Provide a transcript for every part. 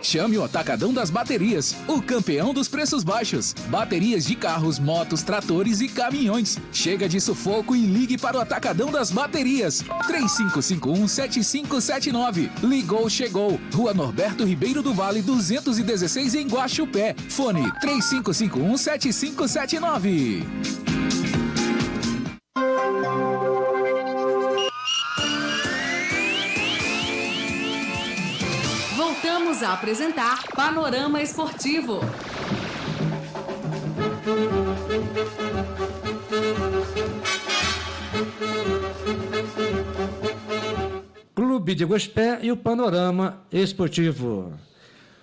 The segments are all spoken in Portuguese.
Chame o Atacadão das Baterias, o campeão dos preços baixos. Baterias de carros, motos, tratores e caminhões. Chega de sufoco e ligue para o Atacadão das Baterias. 3551-7579. Ligou, chegou. Rua Norberto Ribeiro do Vale, 216 em Guaxupé. Fone 3551-7579. Voltamos a apresentar Panorama Esportivo. Clube de Guaxupé e o Panorama Esportivo.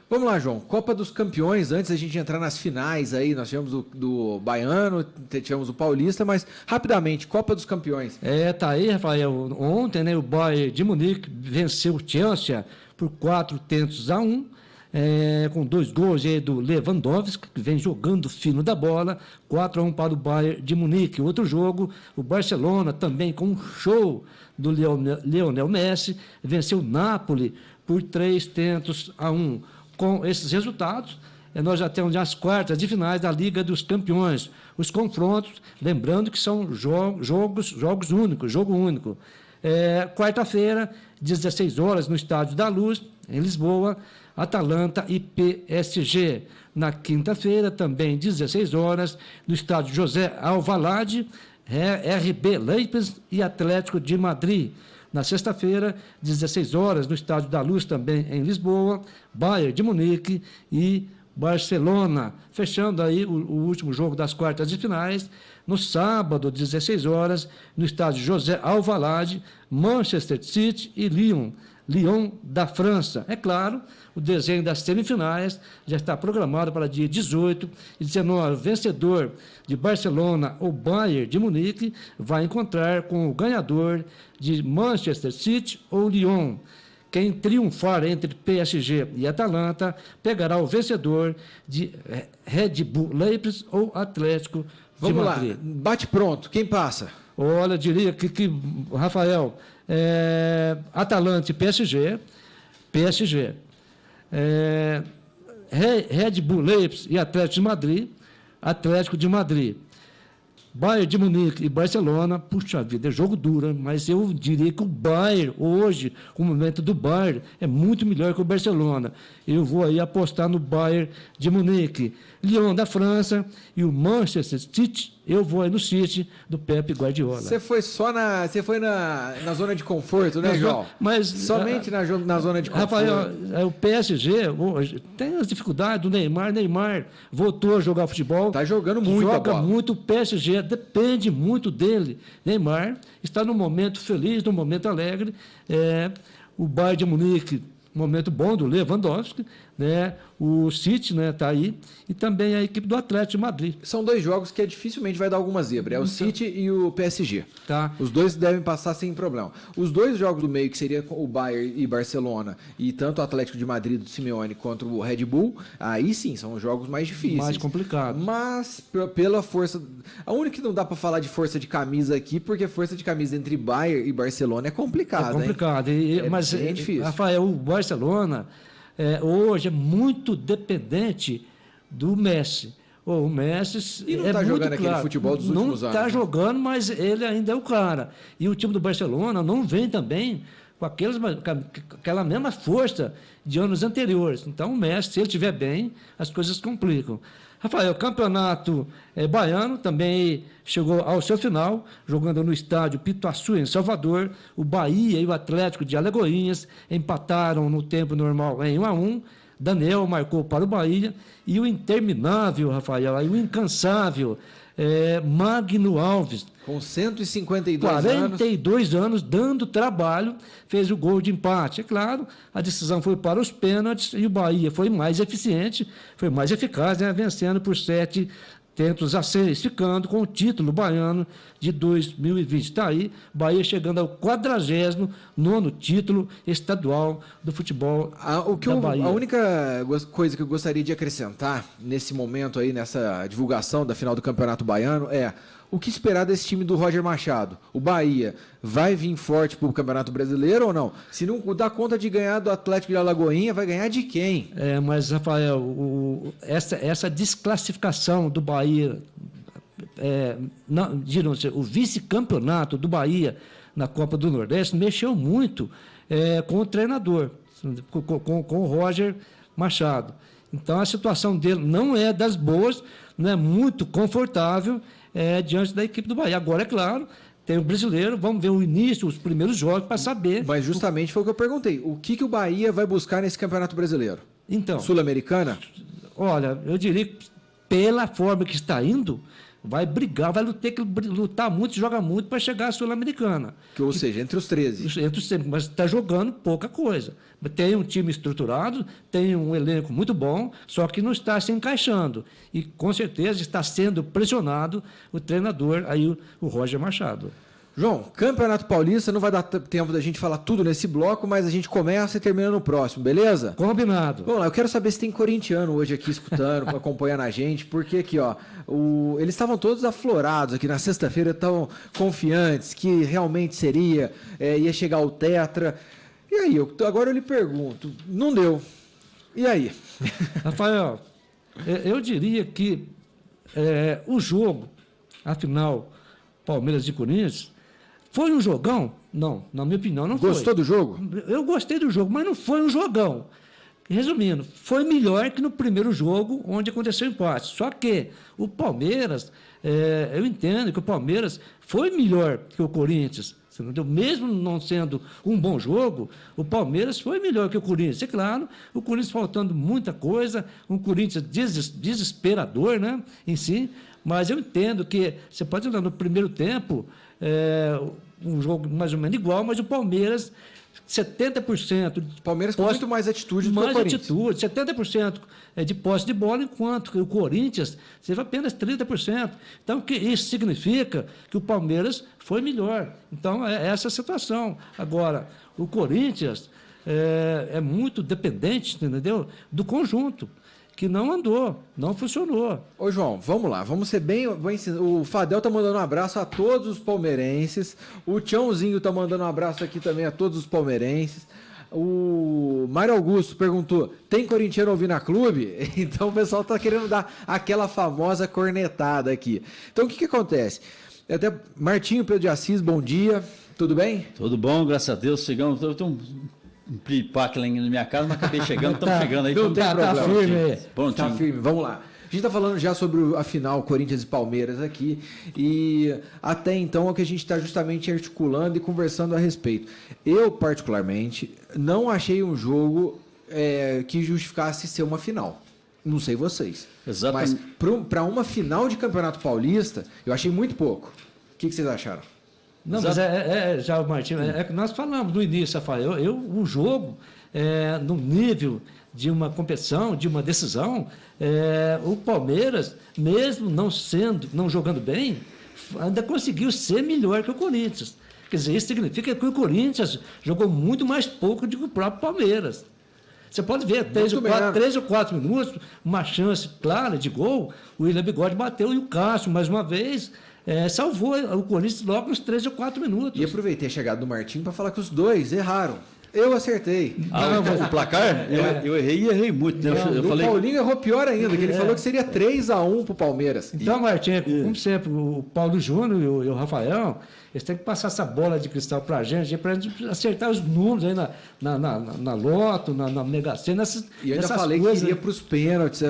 Vamos lá, João. Copa dos Campeões. Antes da gente entrar nas finais aí, nós tivemos do Baiano, tivemos o Paulista, mas rapidamente, Copa dos Campeões. Tá aí, Rafael. Ontem, né, o Bayern de Munique venceu o Chelsea por 4-1, com 2 gols aí do Lewandowski, que vem jogando fino da bola, 4-1 para o Bayern de Munique. Outro jogo, o Barcelona, também com um show do Lionel Messi, venceu o Napoli por 3-1. Com esses resultados, nós já temos as quartas de finais da Liga dos Campeões. Os confrontos, lembrando que são jogos únicos, jogo único. Quarta-feira, 16 horas, no Estádio da Luz, em Lisboa, Atalanta e PSG. Na quinta-feira, também 16 horas, no Estádio José Alvalade, RB Leipzig e Atlético de Madrid. Na sexta-feira, 16 horas, no Estádio da Luz, também em Lisboa, Bayern de Munique e Barcelona. Fechando aí o último jogo das quartas de finais, no sábado, 16 horas, no Estádio José Alvalade, Manchester City e Lyon da França. É claro, o desenho das semifinais já está programado para dia 18 e 19. O vencedor de Barcelona ou Bayern de Munique vai encontrar com o ganhador de Manchester City ou Lyon. Quem triunfar entre PSG e Atalanta pegará o vencedor de Red Bull Leipzig ou Atlético de Madrid. Vamos lá, bate pronto, quem passa? Olha, diria que Rafael, Atalanta e PSG, Red Bull Leipzig e Atlético de Madrid, Bayern de Munique e Barcelona. Puxa vida, é jogo duro, mas eu diria que o Bayern, hoje, o momento do Bayern é muito melhor que o Barcelona. Eu vou aí apostar no Bayern de Munique. Lyon da França e o Manchester City, eu vou aí no City do Pep Guardiola. Você foi na zona de conforto, né, João? Mas, somente na zona de conforto. Rafael, o PSG tem as dificuldades do Neymar voltou a jogar futebol. Está jogando muito a bola. Joga muito, o PSG depende muito dele. Neymar está num momento feliz, num momento alegre. O Bayern de Munique, momento bom do Lewandowski, né? O City, né, tá aí, e também a equipe do Atlético de Madrid. São dois jogos que dificilmente vai dar alguma zebra, o City e o PSG. Tá. Os dois devem passar sem problema. Os dois jogos do meio, que seria o Bayern e Barcelona, e tanto o Atlético de Madrid do Simeone quanto o Red Bull, aí sim, são os jogos mais difíceis. Mais complicados. Mas pela força... A única que não dá para falar de força de camisa aqui, porque força de camisa entre Bayern e Barcelona é complicado. É complicado, mas é difícil. Rafael, o Barcelona... hoje é muito dependente do Messi. O Messi e não está jogando aquele futebol dos últimos anos. Não está jogando, mas ele ainda é o cara. E o time do Barcelona não vem também com aquela mesma força de anos anteriores. Então, o Messi, se ele estiver bem, as coisas complicam. Rafael, o campeonato baiano também chegou ao seu final, jogando no estádio Pituaçu, em Salvador. O Bahia e o Atlético de Alagoinhas empataram no tempo normal em 1-1. Daniel marcou para o Bahia. E o interminável, Rafael, o incansável Magno Alves, com 152 42 anos, dando trabalho, fez o gol de empate. É claro, a decisão foi para os pênaltis e o Bahia foi mais eficiente, foi mais eficaz, né, vencendo por 7-6, ficando com o título baiano de 2020. Está aí, Bahia chegando ao 49º título estadual do futebol da Bahia. A única coisa que eu gostaria de acrescentar nesse momento aí, nessa divulgação da final do Campeonato Baiano, O que esperar desse time do Roger Machado? O Bahia vai vir forte para o Campeonato Brasileiro ou não? Se não dá conta de ganhar do Atlético de Alagoinha, vai ganhar de quem? Mas, Rafael, essa desclassificação do Bahia, o vice-campeonato do Bahia na Copa do Nordeste mexeu muito com o treinador, com o Roger Machado. Então, a situação dele não é das boas, não é muito confortável diante da equipe do Bahia. Agora, é claro, tem o brasileiro, vamos ver o início, os primeiros jogos, para saber. Mas justamente foi o que eu perguntei. O que o Bahia vai buscar nesse Campeonato Brasileiro? Então, Sul-Americana? Olha, eu diria que pela forma que está indo, vai brigar, vai ter que lutar muito, jogar muito para chegar à Sul-Americana. Ou seja, entre os 13. Mas está jogando pouca coisa. Tem um time estruturado, tem um elenco muito bom, só que não está se encaixando. E, com certeza, está sendo pressionado o treinador, aí o Roger Machado. João, Campeonato Paulista, não vai dar tempo da gente falar tudo nesse bloco, mas a gente começa e termina no próximo, beleza? Combinado. Vamos lá, eu quero saber se tem corintiano hoje aqui escutando, acompanhando a gente, porque aqui, ó, eles estavam todos aflorados aqui na sexta-feira, tão confiantes que realmente ia chegar o Tetra. E aí, agora eu lhe pergunto, não deu. E aí? Rafael, eu diria que o jogo, afinal, Palmeiras e Corinthians, foi um jogão? Não, na minha opinião, não foi. Gostou do jogo? Eu gostei do jogo, mas não foi um jogão. Resumindo, foi melhor que no primeiro jogo, onde aconteceu o empate. Só que o Palmeiras, eu entendo que o Palmeiras foi melhor que o Corinthians. Entendeu? Mesmo não sendo um bom jogo, o Palmeiras foi melhor que o Corinthians. É claro, o Corinthians faltando muita coisa, um Corinthians desesperador, né, em si. Mas eu entendo que, você pode olhar no primeiro tempo, um jogo mais ou menos igual, mas o Palmeiras, 70%. O Palmeiras com muito mais atitude do que o Corinthians. Mais atitude, 70% de posse de bola, enquanto o Corinthians teve apenas 30%. Então, isso significa que o Palmeiras foi melhor. Então, é essa a situação. Agora, o Corinthians é muito dependente, entendeu, do conjunto, que não andou, não funcionou. Ô, João, vamos lá, vamos ser bem... O Fadel tá mandando um abraço a todos os palmeirenses, o Tiãozinho tá mandando um abraço aqui também a todos os palmeirenses, o Mário Augusto perguntou, tem corintiano ouvindo a clube? Então o pessoal tá querendo dar aquela famosa cornetada aqui. Então o que acontece? Até Martinho Pedro de Assis, bom dia, tudo bem? Tudo bom, graças a Deus, chegamos, um piripaque lá na minha casa, mas acabei chegando, estamos chegando aí. Não tem problema. Tá firme. Tá firme, vamos lá. A gente está falando já sobre a final Corinthians e Palmeiras aqui, e até então é o que a gente está justamente articulando e conversando a respeito. Eu, particularmente, não achei um jogo que justificasse ser uma final. Não sei vocês. Exatamente. Mas para uma final de Campeonato Paulista, eu achei muito pouco. O que vocês acharam? Não, mas já, Martinho, que nós falamos no início, Rafael, um jogo no nível de uma competição, de uma decisão, o Palmeiras, mesmo não jogando bem, ainda conseguiu ser melhor que o Corinthians. Quer dizer, isso significa que o Corinthians jogou muito mais pouco do que o próprio Palmeiras. Você pode ver, 3 ou 4 minutos, uma chance clara de gol, o William Bigode bateu e o Cássio, mais uma vez, salvou o Corinthians logo nos 3 ou 4 minutos. E aproveitei a chegada do Martinho para falar que os dois erraram. Eu acertei. O placar? Eu errei e errei muito. Né? O Paulinho errou pior ainda, que ele falou que seria 3-1 pro Palmeiras. Então, Martinho, como sempre, o Paulo Júnior e o Rafael, eles têm que passar essa bola de cristal pra gente acertar os números aí na Loto, na Mega Sena, E eu ainda falei que iria pros pênaltis,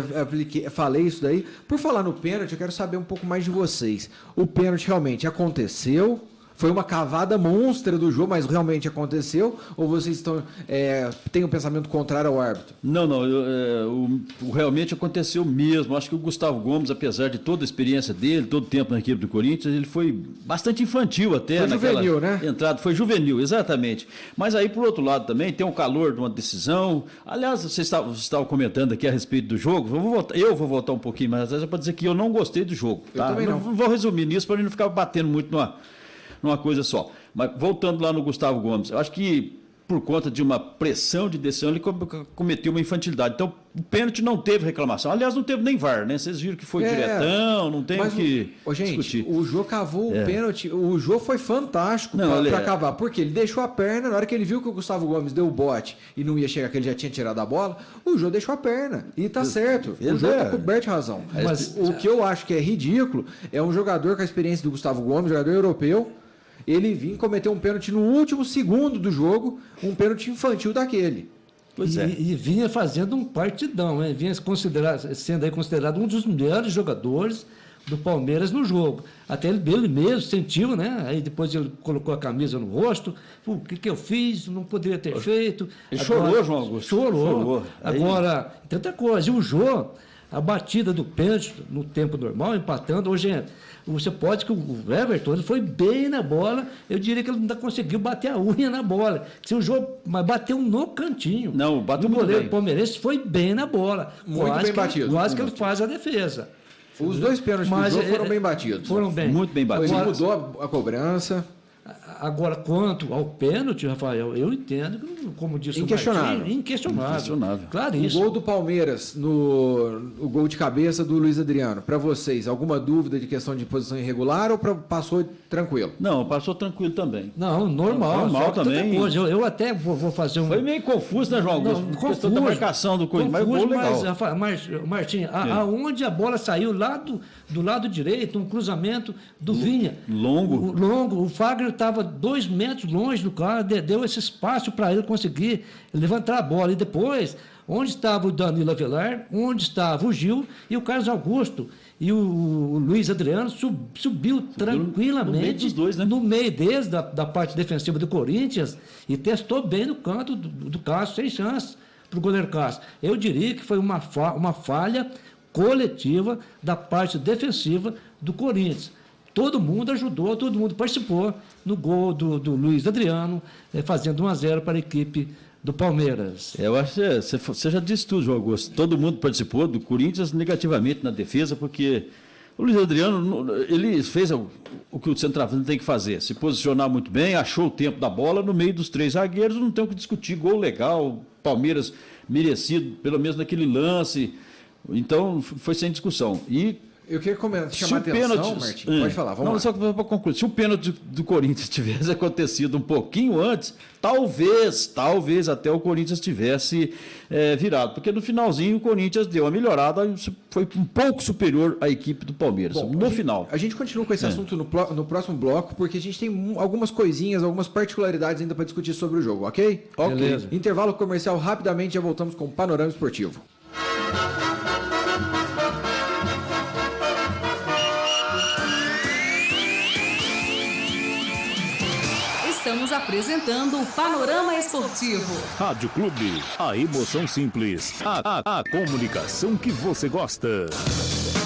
falei isso daí. Por falar no pênalti, eu quero saber um pouco mais de vocês. O pênalti realmente aconteceu? Foi uma cavada monstra do jogo, mas realmente aconteceu? Ou vocês têm um pensamento contrário ao árbitro? Não, realmente aconteceu mesmo. Acho que o Gustavo Gomes, apesar de toda a experiência dele, todo o tempo na equipe do Corinthians, ele foi bastante infantil até. Foi juvenil, né? Entrada, foi juvenil, exatamente. Mas aí, por outro lado, também tem o calor de uma decisão. Aliás, vocês estavam comentando aqui a respeito do jogo. Eu vou voltar um pouquinho mais atrás para dizer que eu não gostei do jogo. Tá? Eu também não. Vou resumir nisso para não ficar batendo muito numa coisa só. Mas voltando lá no Gustavo Gomes, eu acho que por conta de uma pressão de decisão, ele cometeu uma infantilidade. Então, o pênalti não teve reclamação. Aliás, não teve nem VAR, né? Vocês viram que foi diretão, não tem o que discutir. O Jô cavou o pênalti. O Jô foi fantástico para cavar. Porque ele deixou a perna, na hora que ele viu que o Gustavo Gomes deu o bote e não ia chegar, que ele já tinha tirado a bola, o Jô deixou a perna. E tá certo. O Jô tá coberto de razão. Mas o que eu acho que é ridículo é um jogador com a experiência do Gustavo Gomes, jogador europeu, ele vinha cometer um pênalti no último segundo do jogo, um pênalti infantil daquele. E vinha fazendo um partidão, né? Vinha sendo aí considerado um dos melhores jogadores do Palmeiras no jogo. Até ele mesmo sentiu, né? Aí depois ele colocou a camisa no rosto. O que eu fiz? Não poderia ter feito. Ele chorou, João Augusto. Chorou. Agora, tanta coisa. E o Jô, a batida do pênalti no tempo normal, empatando. Hoje, você pode que o Everton ele foi bem na bola. Eu diria que ele ainda conseguiu bater a unha na bola. Se o Jô, mas bateu no cantinho. Não, bateu muito bem. O goleiro palmeirense foi bem na bola. Muito bem batido. Quase que ele faz a defesa. Os dois pênaltis do Jô foram bem batidos. Foram bem. Muito bem batidos. Ele mudou a cobrança. Agora, quanto ao pênalti, Rafael, eu entendo que, como disse inquestionável. o Martim, inquestionável. Claríssimo. O gol do Palmeiras, o gol de cabeça do Luiz Adriano, para vocês, alguma dúvida de questão de posição irregular ou passou tranquilo? Não, passou tranquilo também. Não, normal. Normal também. Eu até vou fazer um... Foi meio confuso, né, João Augusto? Confuso, questão da marcação do coisa, mas o gol legal. Mas Martim, aonde a bola saiu lá do lado direito, um cruzamento do Vinha. Longo. O Fagner estava 2 metros longe do cara, deu esse espaço para ele conseguir levantar a bola. E depois, onde estava o Danilo Avelar, onde estava o Gil e o Carlos Augusto. E o Luiz Adriano subiu tranquilamente no meio dos dois, né? No meio deles, da parte defensiva do Corinthians, e testou bem no canto do Cássio, sem chance para o goleiro Cássio. Eu diria que foi uma falha coletiva da parte defensiva do Corinthians. Todo mundo ajudou, todo mundo participou no gol do Luiz Adriano, fazendo 1-0 para a equipe do Palmeiras. Eu acho que você já disse tudo, João Augusto. Todo mundo participou do Corinthians negativamente na defesa, porque o Luiz Adriano, ele fez o que o centroavante tem que fazer, se posicionar muito bem, achou o tempo da bola no meio dos 3 zagueiros, não tem o que discutir, gol legal, Palmeiras merecido, pelo menos naquele lance, então foi sem discussão. E eu queria chamar a atenção, Martim. Pode falar, vamos lá. Só para concluir. Se o pênalti do Corinthians tivesse acontecido um pouquinho antes, talvez até o Corinthians tivesse virado. Porque no finalzinho o Corinthians deu uma melhorada, foi um pouco superior à equipe do Palmeiras. Bom, final. A gente continua com esse assunto no próximo bloco, porque a gente tem algumas coisinhas, algumas particularidades ainda para discutir sobre o jogo, ok? Beleza. Intervalo comercial rapidamente, já voltamos com o Panorama Esportivo. Estamos apresentando o Panorama Esportivo. Rádio Clube, a emoção simples, a comunicação que você gosta.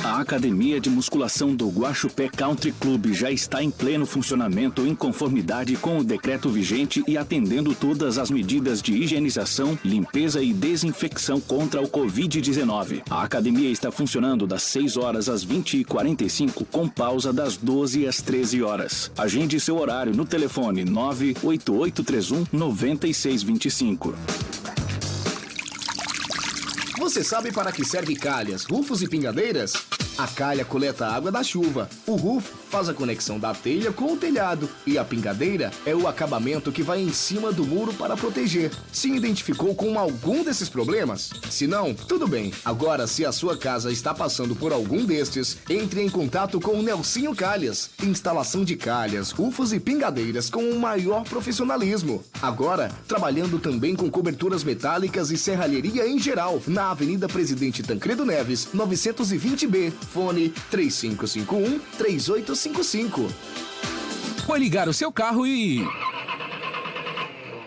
A Academia de Musculação do Guaxupé Country Club já está em pleno funcionamento em conformidade com o decreto vigente e atendendo todas as medidas de higienização, limpeza e desinfecção contra o Covid-19. A academia está funcionando das 6 horas às 20h45 com pausa das 12 às 13 horas. Agende seu horário no telefone 98831-9625. Você sabe para que serve calhas, rufos e pingadeiras? A calha coleta a água da chuva, o rufo faz a conexão da telha com o telhado e a pingadeira é o acabamento que vai em cima do muro para proteger. Se identificou com algum desses problemas? Se não, tudo bem. Agora, se a sua casa está passando por algum destes, entre em contato com o Nelsinho Calhas. Instalação de calhas, rufos e pingadeiras com o maior profissionalismo. Agora, trabalhando também com coberturas metálicas e serralheria em geral, na Avenida Presidente Tancredo Neves, 920B. Fone 3551-3855. Foi ligar o seu carro e...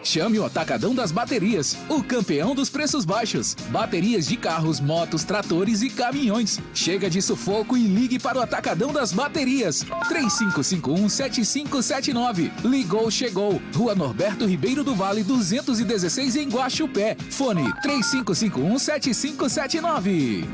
Chame o Atacadão das Baterias, o campeão dos preços baixos. Baterias de carros, motos, tratores e caminhões. Chega de sufoco e ligue para o Atacadão das Baterias. 3551-7579. Ligou, chegou. Rua Norberto Ribeiro do Vale, 216 em Guaxupé. Fone 3551-7579.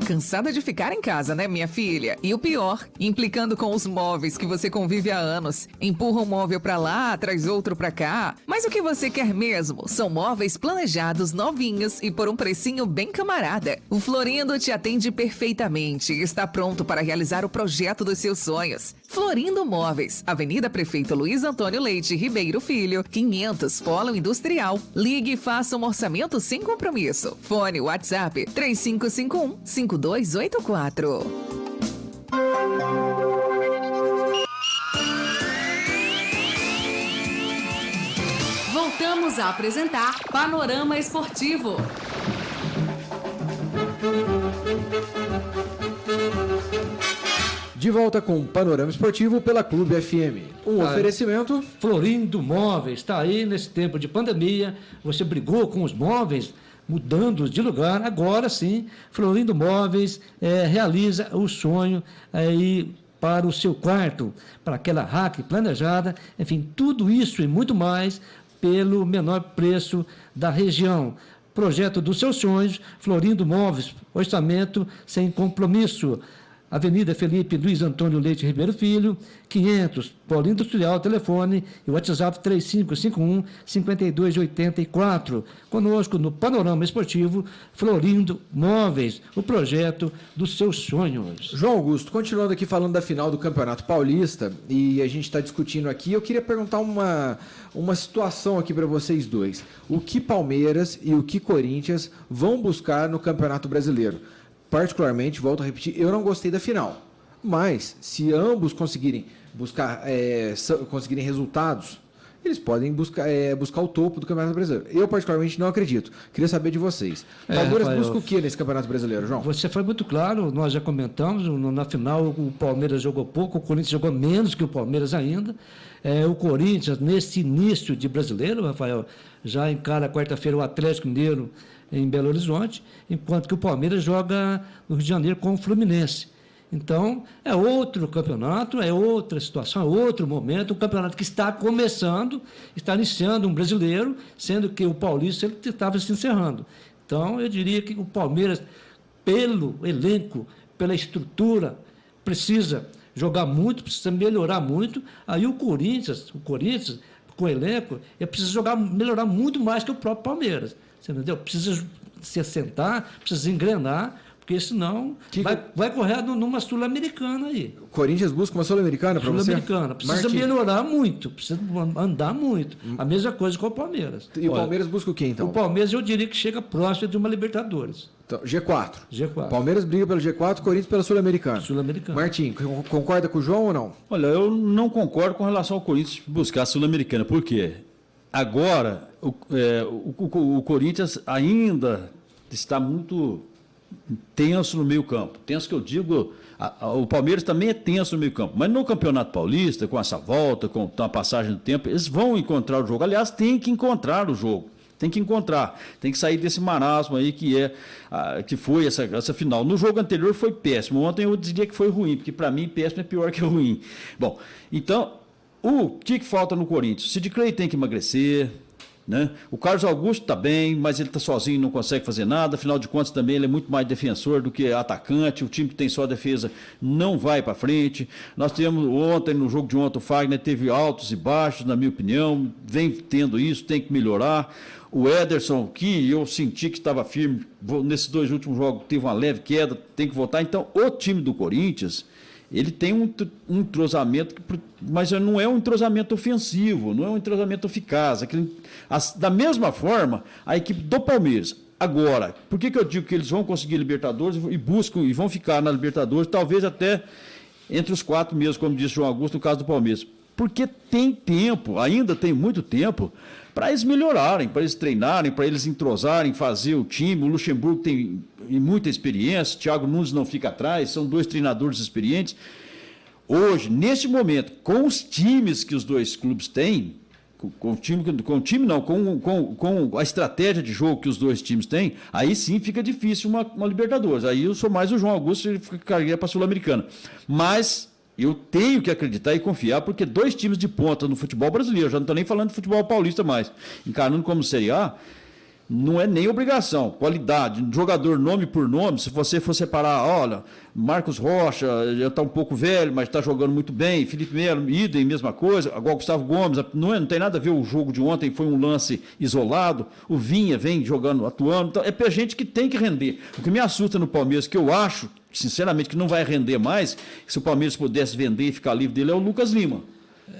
Cansada de ficar em casa, né, minha filha? E o pior, implicando com os móveis que você convive há anos. Empurra um móvel pra lá, traz outro pra cá. Mas o que você quer mesmo são móveis planejados, novinhos e por um precinho bem camarada. O Florindo te atende perfeitamente e está pronto para realizar o projeto dos seus sonhos. Florindo Móveis, Avenida Prefeito Luiz Antônio Leite Ribeiro Filho, 500, Polo Industrial. Ligue e faça um orçamento sem compromisso. Fone WhatsApp 3551-5284. Voltamos a apresentar Panorama Esportivo. De volta com o Panorama Esportivo pela Clube FM. Oferecimento... Florindo Móveis, está aí nesse tempo de pandemia, você brigou com os móveis, mudando de lugar, agora sim, Florindo Móveis realiza o sonho aí para o seu quarto, para aquela rack planejada, enfim, tudo isso e muito mais pelo menor preço da região. Projeto dos seus sonhos, Florindo Móveis, orçamento sem compromisso. Avenida Felipe Luiz Antônio Leite Ribeiro Filho, 500, Polo Industrial, telefone e WhatsApp 3551-5284. Conosco no Panorama Esportivo, Florindo Móveis, o projeto dos seus sonhos. João Augusto, continuando aqui falando da final do Campeonato Paulista, e a gente está discutindo aqui, eu queria perguntar uma situação aqui para vocês dois. O que Palmeiras e o que Corinthians vão buscar no Campeonato Brasileiro? Particularmente, volto a repetir, eu não gostei da final. Mas, se ambos conseguirem conseguirem resultados, eles podem buscar o topo do Campeonato Brasileiro. Eu, particularmente, não acredito. Queria saber de vocês. Palmeiras busca o que nesse Campeonato Brasileiro, João? Você foi muito claro, nós já comentamos, na final o Palmeiras jogou pouco, o Corinthians jogou menos que o Palmeiras ainda. O Corinthians, nesse início de brasileiro, Rafael, já encara quarta-feira o Atlético Mineiro em Belo Horizonte, enquanto que o Palmeiras joga no Rio de Janeiro com o Fluminense. Então, é outro campeonato, é outra situação, é outro momento, um campeonato que está começando, está iniciando um brasileiro, sendo que o Paulista ele estava se encerrando. Então, eu diria que o Palmeiras, pelo elenco, pela estrutura, precisa jogar muito, precisa melhorar muito. Aí o Corinthians com o elenco, ele precisa melhorar muito mais que o próprio Palmeiras. Você entendeu? Precisa se assentar, precisa engrenar, porque senão vai correr numa Sul-Americana aí. O Corinthians busca uma Sul-Americana para você? Sul-Americana. Precisa melhorar muito, precisa andar muito. A mesma coisa com o Palmeiras. E o Palmeiras busca o quê, então? O Palmeiras, eu diria que chega próximo de uma Libertadores. Então, G4. Palmeiras briga pelo G4, Corinthians pela Sul-Americana. Martim, concorda com o João ou não? Olha, eu não concordo com relação ao Corinthians buscar a Sul-Americana. Por quê? Agora, o Corinthians ainda está muito tenso no meio campo. Tenso que eu digo, o Palmeiras também é tenso no meio campo. Mas no Campeonato Paulista, com essa volta, com a passagem do tempo, eles vão encontrar o jogo. Aliás, tem que encontrar o jogo. Tem que encontrar. Tem que sair desse marasmo aí que foi essa final. No jogo anterior foi péssimo. Ontem eu diria que foi ruim, porque para mim péssimo é pior que ruim. Bom, então... O que falta no Corinthians? O Sid Clay tem que emagrecer, né? O Carlos Augusto está bem, mas ele está sozinho e não consegue fazer nada. Afinal de contas, também ele é muito mais defensor do que atacante. O time que tem só defesa não vai para frente. Nós tivemos ontem, no jogo de ontem, o Fagner teve altos e baixos, na minha opinião. Vem tendo isso, tem que melhorar. O Ederson, que eu senti que estava firme, nesses 2 últimos jogos teve uma leve queda, tem que voltar. Então, o time do Corinthians... ele tem um entrosamento, mas não é um entrosamento ofensivo, não é um entrosamento eficaz. Da mesma forma, a equipe do Palmeiras. Agora, por que eu digo que eles vão conseguir Libertadores e vão ficar na Libertadores, talvez até entre os 4 mesmo, como disse João Augusto, no caso do Palmeiras? Porque tem tempo, ainda tem muito tempo, para eles melhorarem, para eles treinarem, para eles entrosarem, fazer o time. O Luxemburgo tem muita experiência, o Thiago Nunes não fica atrás, são 2 treinadores experientes. Hoje, neste momento, com os times que os 2 clubes têm, com a estratégia de jogo que os 2 times têm, aí sim fica difícil uma Libertadores. Aí eu sou mais o João Augusto, ele ficaria para a Sul-Americana. Mas... eu tenho que acreditar e confiar, porque 2 times de ponta no futebol brasileiro, já não estou nem falando de futebol paulista mais, encarando como Série A, não é nem obrigação. Qualidade, jogador nome por nome, se você for separar, olha, Marcos Rocha já está um pouco velho, mas está jogando muito bem, Felipe Melo, idem, mesma coisa, agora o Gustavo Gomes, não tem nada a ver o jogo de ontem, foi um lance isolado, o Vinha vem jogando, atuando, então, é pra gente que tem que render. O que me assusta no Palmeiras, que eu acho, sinceramente, que não vai render mais, se o Palmeiras pudesse vender e ficar livre dele, é o Lucas Lima.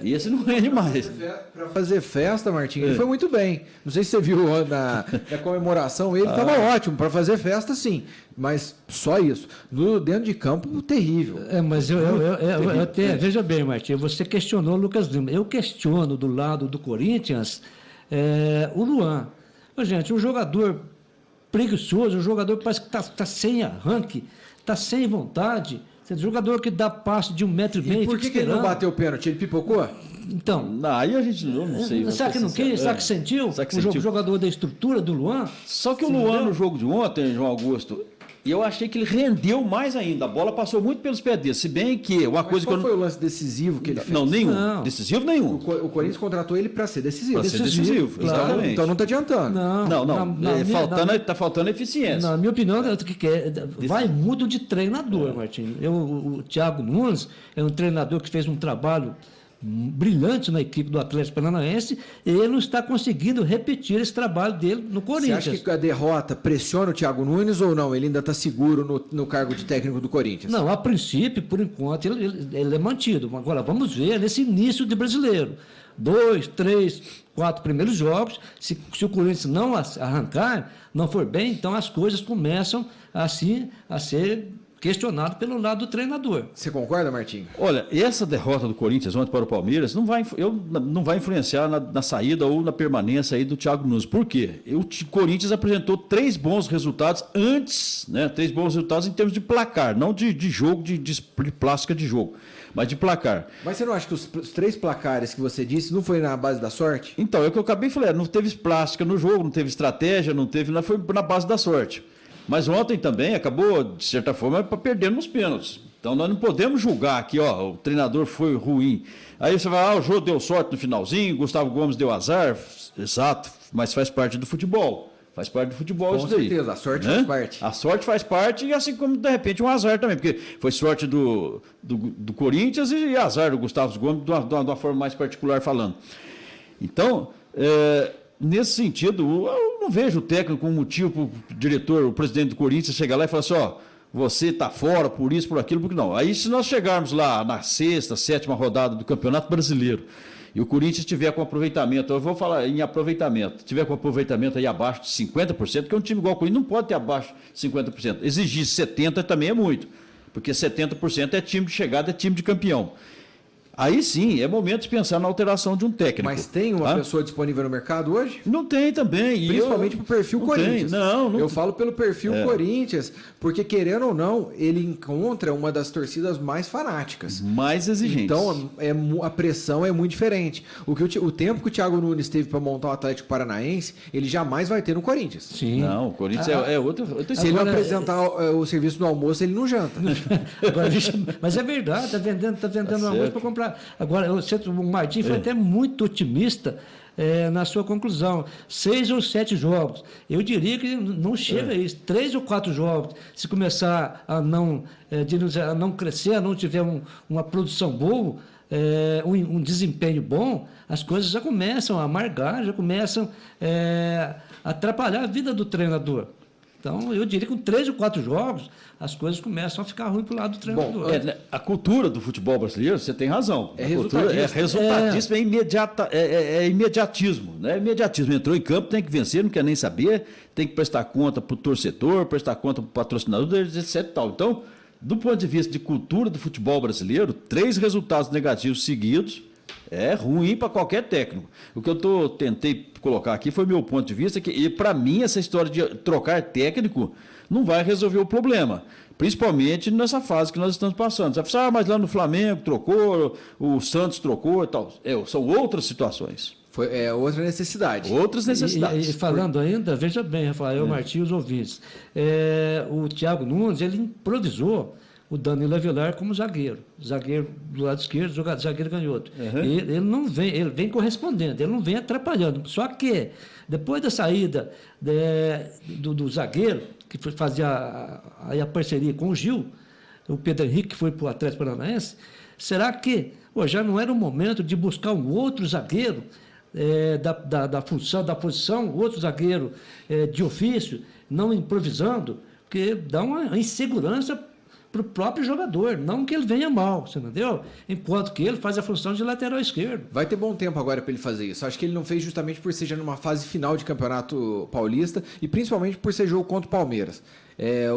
E esse não rende mais. Para fazer festa, Martinho, ele foi muito bem. Não sei se você viu na comemoração, ele estava ótimo. Para fazer festa, sim. Mas só isso. Dentro de campo, terrível. Mas eu até, veja bem, Martinho, você questionou o Lucas Lima. Eu questiono do lado do Corinthians o Luan. Mas, gente, um jogador preguiçoso, um jogador que parece que está sem arranque, está sem vontade. Jogador que dá passe de 1,5 metro. E por que ele não bateu o pênalti? Ele pipocou? Então. Aí a gente não sei. Será que não quis? Será que sentiu? O jogador da estrutura do Luan? Só que o Luan, no jogo de ontem, João Augusto, e eu achei que ele rendeu mais ainda. A bola passou muito pelos pés dele. Se bem que uma coisa qual que foi o lance decisivo que ele fez? Não, nenhum. Não. Decisivo nenhum. O Corinthians contratou ele para ser decisivo. Para ser decisivo, exatamente. Então não está adiantando. Não. Está faltando eficiência. Na minha opinião, vai muito de treinador, Martinho. O Thiago Nunes é um treinador que fez um trabalho brilhante na equipe do Atlético Paranaense, e ele não está conseguindo repetir esse trabalho dele no Corinthians. Você acha que a derrota pressiona o Thiago Nunes ou não? Ele ainda está seguro no cargo de técnico do Corinthians? Não, a princípio, por enquanto, ele é mantido. Agora, vamos ver nesse início de Brasileiro. 2, 3, 4 primeiros jogos, se o Corinthians não arrancar, não for bem, então as coisas começam assim a ser questionado pelo lado do treinador. Você concorda, Martinho? Olha, essa derrota do Corinthians ontem para o Palmeiras não vai influenciar na saída ou na permanência aí do Thiago Nunes. Por quê? O Corinthians apresentou 3 bons resultados antes, né? 3 bons resultados em termos de placar, não de jogo, de plástica de jogo, mas de placar. Mas você não acha que os 3 placares que você disse não foi na base da sorte? Então, é o que eu acabei de falar, não teve plástica no jogo, não teve estratégia, foi na base da sorte. Mas ontem também acabou, de certa forma, perdendo nos pênaltis. Então nós não podemos julgar aqui, o treinador foi ruim. Aí você vai, o Jô deu sorte no finalzinho, Gustavo Gomes deu azar. Exato, mas faz parte do futebol. Faz parte do futebol isso daí. Com certeza, a sorte faz parte. A sorte faz parte, e assim como, de repente, um azar também. Porque foi sorte do Corinthians e azar do Gustavo Gomes, de uma forma mais particular falando. Então, nesse sentido, eu não vejo o técnico como motivo para o diretor, o presidente do Corinthians, chegar lá e falar assim, você está fora por isso, por aquilo, porque não. Aí se nós chegarmos lá na 6ª, 7ª rodada do Campeonato Brasileiro, e o Corinthians tiver com aproveitamento, eu vou falar em aproveitamento, tiver com aproveitamento aí abaixo de 50%, porque um time igual o Corinthians não pode ter abaixo de 50%. Exigir 70% também é muito, porque 70% é time de chegada, é time de campeão. Aí sim, é momento de pensar na alteração de um técnico. Mas tem uma pessoa disponível no mercado hoje? Não tem também. Principalmente para o perfil Corinthians. Eu falo pelo perfil Corinthians, porque querendo ou não, ele encontra uma das torcidas mais fanáticas. Mais exigentes. Então a pressão é muito diferente. O tempo que o Thiago Nunes teve para montar o Atlético Paranaense, ele jamais vai ter no Corinthians. Sim. Não, o Corinthians é outro. Se ele não apresentar o serviço do almoço, ele não janta. Agora, mas é verdade, está vendendo almoço para comprar. Agora, o Martim foi até muito otimista na sua conclusão. 6 ou 7 jogos. Eu diria que não chega a isso. 3 ou 4 jogos. Se começar a não crescer, a não tiver uma produção boa, um desempenho bom, as coisas já começam a amargar, já começam a atrapalhar a vida do treinador. Então, eu diria que com 3 ou 4 jogos, as coisas começam a ficar ruim para o lado do treinador. A cultura do futebol brasileiro, você tem razão. É resultadismo. É imediatismo. Né? Imediatismo. Entrou em campo, tem que vencer, não quer nem saber, tem que prestar conta para o torcedor, prestar conta para o patrocinador, etc. Então, do ponto de vista de cultura do futebol brasileiro, 3 resultados negativos seguidos é ruim para qualquer técnico. O que eu tentei colocar aqui foi meu ponto de vista, que para mim essa história de trocar técnico não vai resolver o problema, principalmente nessa fase que nós estamos passando. Você fala, mas lá no Flamengo trocou, o Santos trocou e tal. São outras situações. Outra necessidade. Outras necessidades. E falando ainda, veja bem, Rafael Martins e os ouvintes, o Thiago Nunes, ele improvisou o Danilo Avelar como zagueiro do lado esquerdo, zagueiro canhoto. Ele não vem, ele vem correspondendo, ele não vem atrapalhando. Só que depois da saída do zagueiro, que fazia a parceria com o Gil, o Pedro Henrique, que foi para o Atlético Paranaense, será que já não era o momento de buscar um outro zagueiro da posição, outro zagueiro de ofício, não improvisando, porque dá uma insegurança para o próprio jogador, não que ele venha mal, você entendeu? Enquanto que ele faz a função de lateral esquerdo. Vai ter bom tempo agora para ele fazer isso. Acho que ele não fez justamente por ser já numa fase final de Campeonato Paulista e principalmente por ser jogo contra o Palmeiras.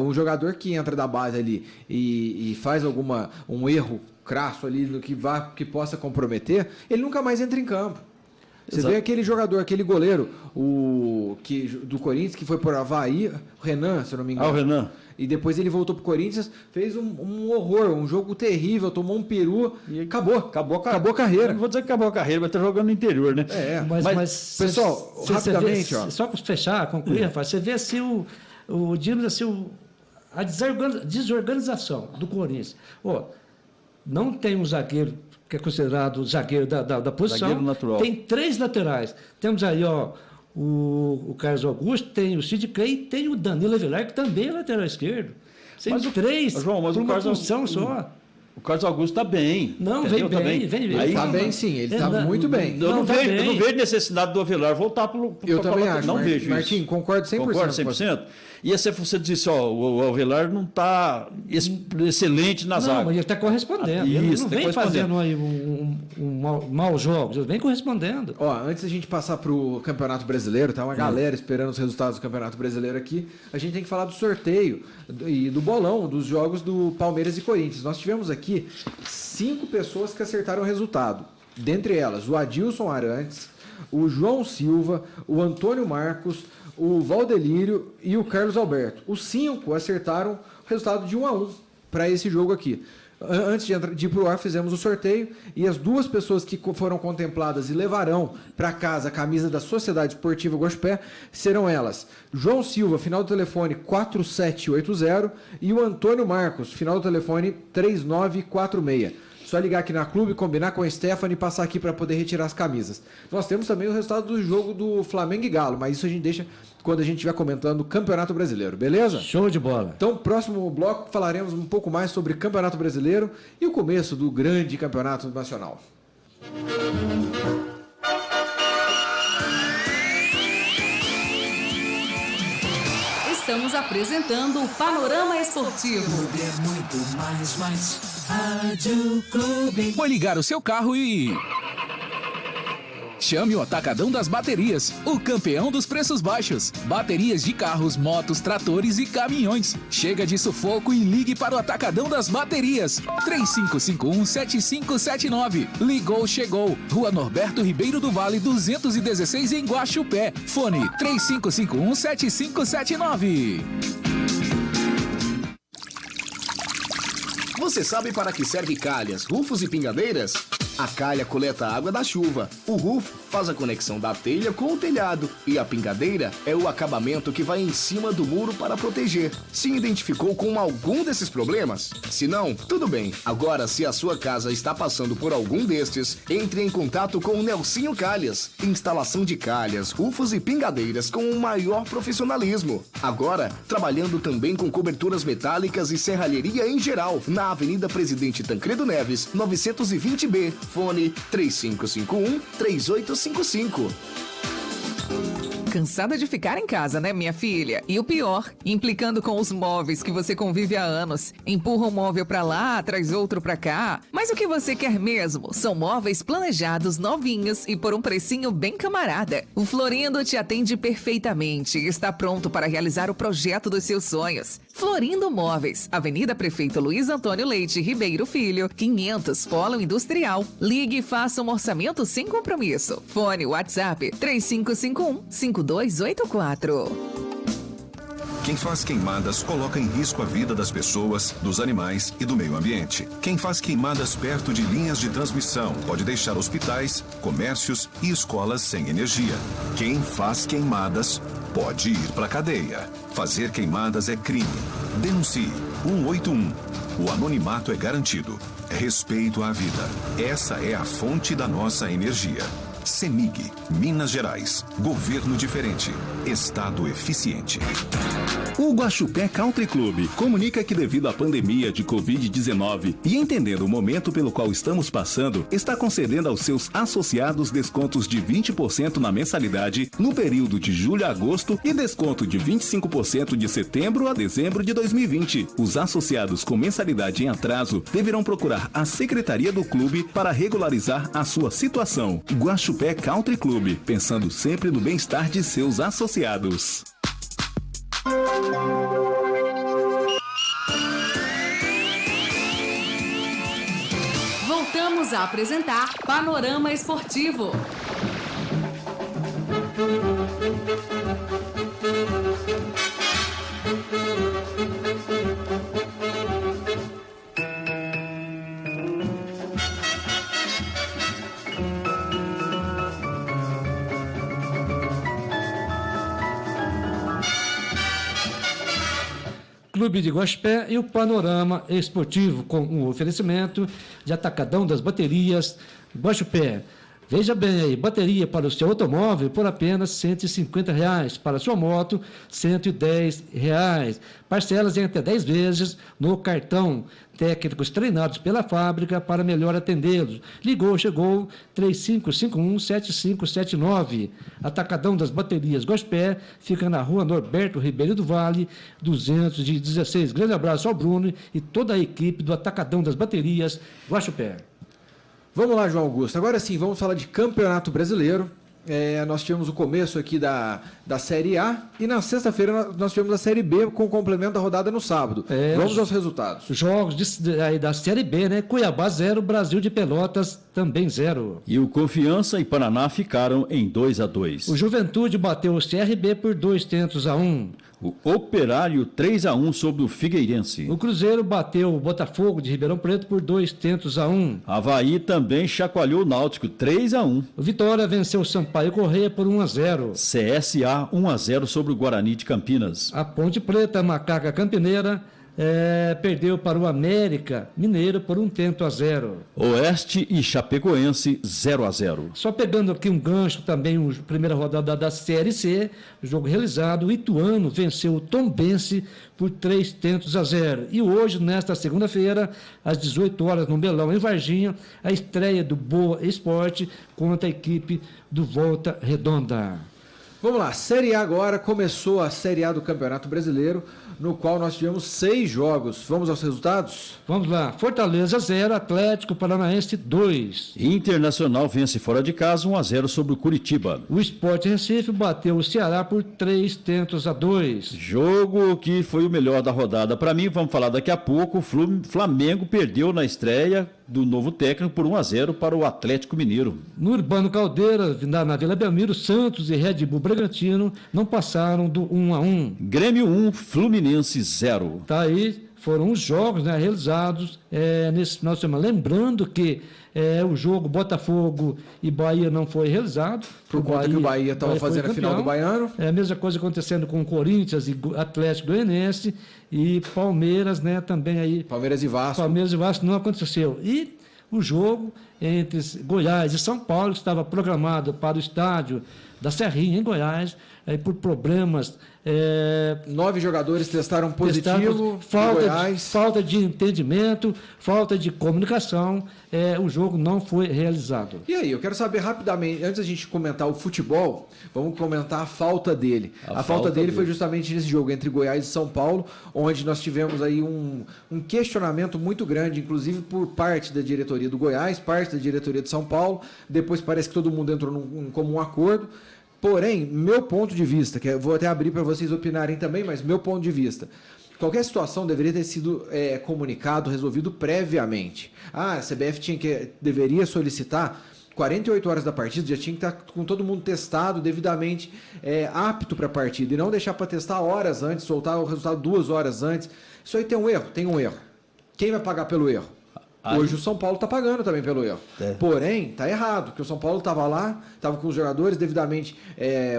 Um jogador que entra da base ali e faz um erro crasso ali no que possa comprometer, ele nunca mais entra em campo. Você vê aquele jogador, aquele goleiro do Corinthians, que foi por Avaí, o Renan, se eu não me engano. O Renan. E depois ele voltou pro Corinthians, fez um horror, um jogo terrível, tomou um peru e acabou a carreira. Não vou dizer que acabou a carreira, mas tá jogando no interior, né? Mas pessoal, rapidamente, só para fechar, concluir, Rafael, você vê assim a desorganização do Corinthians. Não tem um zagueiro que é considerado o zagueiro da posição. Zagueiro natural. Tem 3 laterais. Temos aí, o Carlos Augusto, tem o Sid Clay e tem o Danilo Avelar, que também é lateral esquerdo. Tem 3, João, mas uma função só. O Carlos Augusto está bem. Não, vem bem. Ele está bem, sim, ele está muito bem. Eu não vejo necessidade do Avelar voltar para o Eu também acho. Não vejo Martim, isso. concordo 100%. Concordo 100%. E se você disse, o Avelar não está excelente na zaga. Não, mas ele está correspondendo. Ele não vem fazendo aí maus jogos, ele vem correspondendo. Antes da gente passar para o Campeonato Brasileiro, tá uma galera esperando os resultados do Campeonato Brasileiro aqui, a gente tem que falar do sorteio e do bolão dos jogos do Palmeiras e Corinthians. Nós tivemos aqui 5 pessoas que acertaram o resultado. Dentre elas, o Adilson Arantes, o João Silva, o Antônio Marcos, o Valdelírio e o Carlos Alberto. Os 5 acertaram o resultado de 1-1 para esse jogo aqui. Antes de ir para o ar, fizemos o sorteio e as 2 pessoas que foram contempladas e levarão para casa a camisa da Sociedade Esportiva Guaxupé serão elas: João Silva, final do telefone 4780, e o Antônio Marcos, final do telefone 3946. Só ligar aqui na clube, combinar com a Stephanie e passar aqui para poder retirar as camisas. Nós temos também o resultado do jogo do Flamengo e Galo, mas isso a gente deixa quando a gente estiver comentando o Campeonato Brasileiro, beleza? Show de bola. Então, próximo bloco, falaremos um pouco mais sobre Campeonato Brasileiro e o começo do grande Campeonato Nacional. Estamos apresentando o Panorama Esportivo. Muito mais. Rádio Clube. Foi ligar o seu carro e... Chame o Atacadão das Baterias, o campeão dos preços baixos. Baterias de carros, motos, tratores e caminhões. Chega de sufoco e ligue para o Atacadão das Baterias. 3551-7579. Ligou, chegou. Rua Norberto Ribeiro do Vale, 216 em Guaxupé. Fone 3551-7579. Você sabe para que serve calhas, rufos e pingadeiras? A calha coleta a água da chuva, o rufo faz a conexão da telha com o telhado e a pingadeira é o acabamento que vai em cima do muro para proteger. Se identificou com algum desses problemas? Se não, tudo bem. Agora, se a sua casa está passando por algum destes, entre em contato com o Nelsinho Calhas. Instalação de calhas, rufos e pingadeiras com o maior profissionalismo. Agora, trabalhando também com coberturas metálicas e serralheria em geral, na Avenida Presidente Tancredo Neves, 920B. Fone 3551-3855. Cansada de ficar em casa, né, minha filha? E o pior, implicando com os móveis que você convive há anos. Empurra um móvel pra lá, traz outro pra cá. Mas o que você quer mesmo são móveis planejados, novinhos e por um precinho bem camarada. O Florindo te atende perfeitamente e está pronto para realizar o projeto dos seus sonhos. Florindo Móveis, Avenida Prefeito Luiz Antônio Leite Ribeiro Filho, 500, Polo Industrial. Ligue e faça um orçamento sem compromisso. Fone WhatsApp 3551-5284. Quem faz queimadas coloca em risco a vida das pessoas, dos animais e do meio ambiente. Quem faz queimadas perto de linhas de transmissão pode deixar hospitais, comércios e escolas sem energia. Quem faz queimadas pode ir para a cadeia. Fazer queimadas é crime. Denuncie 181. O anonimato é garantido. Respeito à vida. Essa é a fonte da nossa energia. CEMIG, Minas Gerais. Governo diferente. Estado eficiente. O Guaxupé Country Club comunica que devido à pandemia de Covid-19 e entendendo o momento pelo qual estamos passando, está concedendo aos seus associados descontos de 20% na mensalidade no período de julho a agosto e desconto de 25% de setembro a dezembro de 2020. Os associados com mensalidade em atraso deverão procurar a secretaria do clube para regularizar a sua situação. Guaxupé Country Club, pensando sempre no bem-estar de seus associados. Voltamos a apresentar Panorama Esportivo. Clube de Guaxupé e o Panorama Esportivo, com um oferecimento de Atacadão das Baterias Guaxupé. Veja bem aí, bateria para o seu automóvel por apenas R$ 150, para a sua moto R$ 110. Parcelas em até 10 vezes no cartão. Técnicos treinados pela fábrica para melhor atendê-los. Ligou, chegou, 3551-7579. Atacadão das Baterias Guaxupé, fica na rua Norberto Ribeiro do Vale, 216. Grande abraço ao Bruno e toda a equipe do Atacadão das Baterias Guaxupé. Vamos lá, João Augusto. Agora sim, vamos falar de Campeonato Brasileiro. Nós tivemos o começo aqui da Série A e na sexta-feira nós tivemos a Série B com o complemento da rodada no sábado. Vamos aos resultados. Jogos da Série B, né? Cuiabá 0, Brasil de Pelotas também 0. E o Confiança e Paraná ficaram em 2-2. O Juventude bateu o CRB por 2-1. O Operário 3-1 sobre o Figueirense. O Cruzeiro bateu o Botafogo de Ribeirão Preto por 2-1. Avaí também chacoalhou o Náutico 3-1. O Vitória venceu o Sampaio Corrêa por 1-0. CSA 1-0 sobre o Guarani de Campinas. A Ponte Preta, Macaca Campineira, perdeu para o América Mineiro por 1-0. Oeste e Chapecoense 0-0. Só pegando aqui um gancho também, a primeira rodada da Série C, jogo realizado, o Ituano venceu o Tombense por 3-0. E hoje, nesta segunda-feira, às 18 horas, no Belão, em Varginha, a estreia do Boa Esporte contra a equipe do Volta Redonda. Vamos lá, Série A agora, começou a Série A do Campeonato Brasileiro, no qual nós tivemos 6 jogos. Vamos aos resultados? Vamos lá, Fortaleza 0, Atlético Paranaense 2. Internacional vence fora de casa 1-0 sobre o Curitiba. O Sport Recife bateu o Ceará por 3-2. Jogo que foi o melhor da rodada para mim, vamos falar daqui a pouco. O Flamengo perdeu na estreia do novo técnico por 1-0 para o Atlético Mineiro. No Urbano Caldeira, na Vila Belmiro, Santos e Red Bull Bragantino não passaram do 1-1. Grêmio 1, Fluminense 0. Tá aí, foram os jogos, né, realizados nesse final de semana. Lembrando que o jogo Botafogo e Bahia não foi realizado. Por conta que o Bahia estava fazendo a final do Baiano. É a mesma coisa acontecendo com o Corinthians e Atlético Goianiense e Palmeiras, né, também aí. Palmeiras e Vasco. Palmeiras e Vasco não aconteceu. E o jogo entre Goiás e São Paulo estava programado para o estádio da Serrinha, em Goiás, por problemas. 9 jogadores testaram positivo. Falta de entendimento, falta de comunicação. O jogo não foi realizado. E aí, eu quero saber rapidamente, antes da gente comentar o futebol, vamos comentar a falta dele. A falta dele foi justamente nesse jogo entre Goiás e São Paulo, onde nós tivemos aí um questionamento muito grande, inclusive por parte da diretoria do Goiás, parte da diretoria de São Paulo. Depois parece que todo mundo entrou num comum acordo. Porém, meu ponto de vista, que eu vou até abrir para vocês opinarem também, mas meu ponto de vista, qualquer situação deveria ter sido comunicado, resolvido previamente. A CBF deveria solicitar 48 horas da partida, já tinha que estar com todo mundo testado, devidamente apto para a partida, e não deixar para testar horas antes, soltar o resultado 2 horas antes. Isso aí tem um erro. Quem vai pagar pelo erro? Hoje o São Paulo está pagando também pelo erro. Porém, está errado, porque o São Paulo estava lá, estava com os jogadores devidamente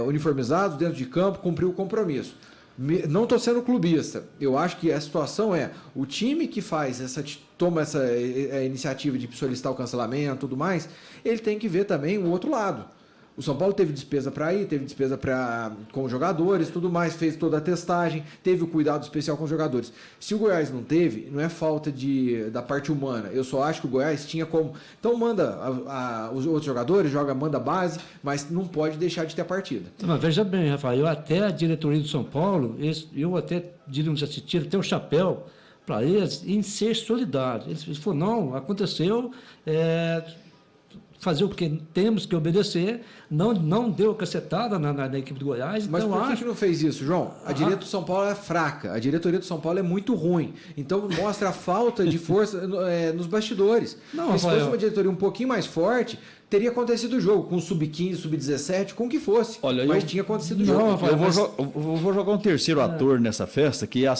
uniformizados dentro de campo, cumpriu o compromisso. Não estou sendo clubista. Eu acho que a situação é o time que toma essa iniciativa de solicitar o cancelamento e tudo mais, ele tem que ver também o outro lado. O São Paulo teve despesa para ir, teve despesa com os jogadores, tudo mais, fez toda a testagem, teve o cuidado especial com os jogadores. Se o Goiás não teve, não é falta da parte humana. Eu só acho que o Goiás tinha como... Então manda os outros jogadores, manda base, mas não pode deixar de ter a partida. Mas veja bem, Rafael, até a diretoria do São Paulo, eu até diríamos assim, tiro até o chapéu para eles em ser solidário. Eles falaram, não, aconteceu... fazer o que temos que obedecer, não deu cacetada na equipe do Goiás. Mas por que não fez isso, João? A diretoria do São Paulo é fraca, a diretoria do São Paulo é muito ruim, então mostra a falta de força nos bastidores. Se fosse uma diretoria um pouquinho mais forte, teria acontecido o jogo, com sub-15, sub-17, com o que fosse. Mas tinha acontecido o jogo. Eu vou jogar um terceiro ator nessa festa, que é a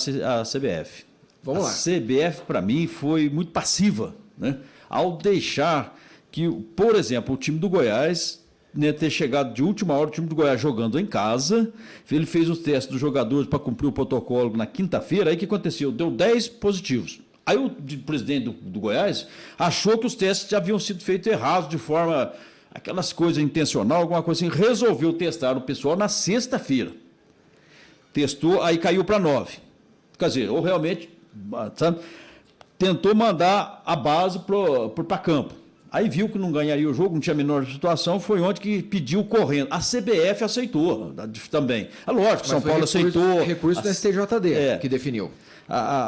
CBF. Vamos lá. A CBF, para mim, foi muito passiva, né? Ao deixar que, por exemplo, o time do Goiás, né, ter chegado de última hora, o time do Goiás jogando em casa, ele fez os testes dos jogadores para cumprir o protocolo na quinta-feira, aí o que aconteceu? Deu 10 positivos. Aí o presidente do Goiás achou que os testes já haviam sido feitos errados, de forma, aquelas coisas intencional, alguma coisa assim, resolveu testar o pessoal na sexta-feira. Testou, aí caiu para 9. Quer dizer, ou realmente, sabe, tentou mandar a base para campo. Aí viu que não ganharia o jogo, não tinha a menor situação, foi onde que pediu correndo. A CBF aceitou também. É lógico, São Paulo aceitou. Recurso da STJD que definiu.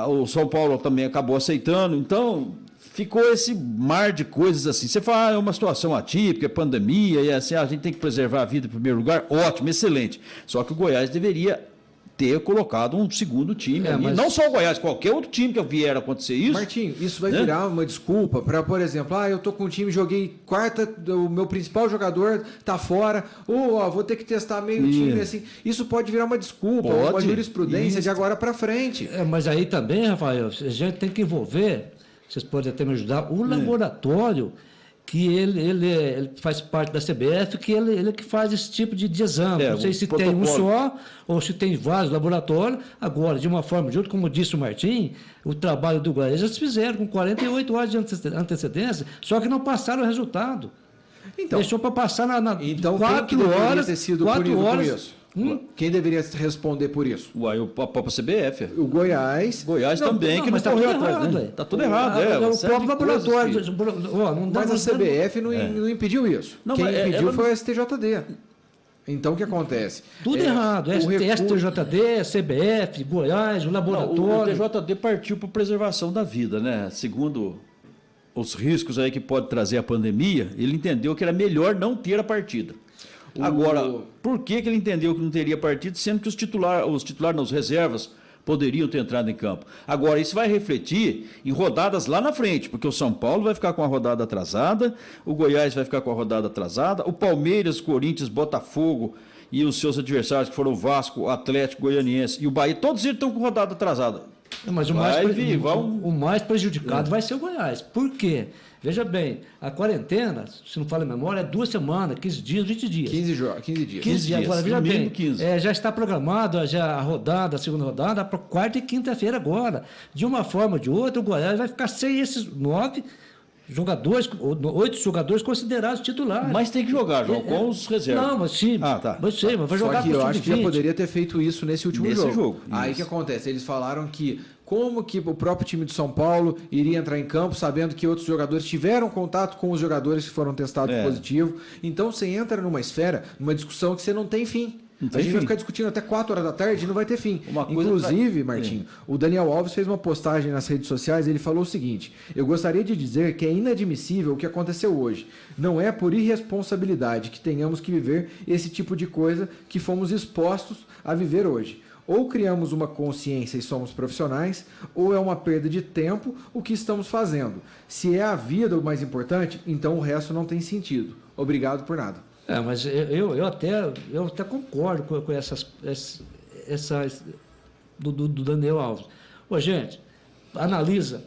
O São Paulo também acabou aceitando. Então, ficou esse mar de coisas assim. Você fala, é uma situação atípica, é pandemia, e assim, a gente tem que preservar a vida em primeiro lugar. Ótimo, excelente. Só que o Goiás deveria ter colocado um segundo time. Mas... Não só o Goiás, qualquer outro time que vier a acontecer isso. Martinho, isso vai virar uma desculpa para, por exemplo, eu tô com um time, joguei quarta, o meu principal jogador tá fora, vou ter que testar meio time, assim. Isso pode virar uma desculpa, uma jurisprudência de agora para frente. Mas aí também, Rafael, a gente tem que envolver, vocês podem até me ajudar, o laboratório que ele faz parte da CBF, que ele que faz esse tipo de exame. Não sei se tem um só ou se tem vários laboratórios. Agora, de uma forma de outra, como disse o Martim, o trabalho do Goiás eles fizeram com 48 horas de antecedência, só que não passaram o resultado. Então, deixou para passar então 4 horas. Ter sido 4 horas. Por isso? Quem deveria responder por isso? A própria CBF. O Goiás. Também, que não correu atrás. Está tudo errado. O próprio laboratório. Mas a CBF não impediu isso. Quem impediu foi a STJD. Então, o que acontece? Tudo errado. STJD, CBF, Goiás, o laboratório. O TJD partiu para preservação da vida, né? Segundo os riscos aí que pode trazer a pandemia, ele entendeu que era melhor não ter a partida. Agora, por que ele entendeu que não teria partido, sendo que os titulares, nas reservas, poderiam ter entrado em campo? Agora, isso vai refletir em rodadas lá na frente, porque o São Paulo vai ficar com a rodada atrasada, o Goiás vai ficar com a rodada atrasada, o Palmeiras, Corinthians, Botafogo e os seus adversários, que foram o Vasco, Atlético Goianiense e o Bahia, todos eles estão com rodada atrasada. Mas o mais prejudicado vai ser o Goiás. Por quê? Veja bem, a quarentena, se não fala a memória, é 2 semanas, 15 dias, 20 dias. 15 dias. 15 dias. Agora, veja bem, já está programada a segunda rodada, para quarta e quinta-feira agora. De uma forma ou de outra, o Goiás vai ficar sem esses 9 jogadores, 8 jogadores considerados titulares. Mas tem que jogar, João, com os reservas. Não, mas sim. Mas vai jogar Só que eu acho que já poderia ter feito isso nesse último jogo. Aí o que acontece? Eles falaram que como que o próprio time de São Paulo iria entrar em campo sabendo que outros jogadores tiveram contato com os jogadores que foram testados positivo. Então você entra numa esfera, numa discussão que você não tem fim. A gente vai ficar discutindo até 4 horas da tarde e não vai ter fim. Inclusive, Martinho, o Daniel Alves fez uma postagem nas redes sociais e ele falou o seguinte: eu gostaria de dizer que é inadmissível o que aconteceu hoje. Não é por irresponsabilidade que tenhamos que viver esse tipo de coisa que fomos expostos a viver hoje. Ou criamos uma consciência e somos profissionais, ou é uma perda de tempo o que estamos fazendo. Se é a vida o mais importante, então o resto não tem sentido. Obrigado por nada. Mas eu até concordo com essas do Daniel Alves. Gente, analisa,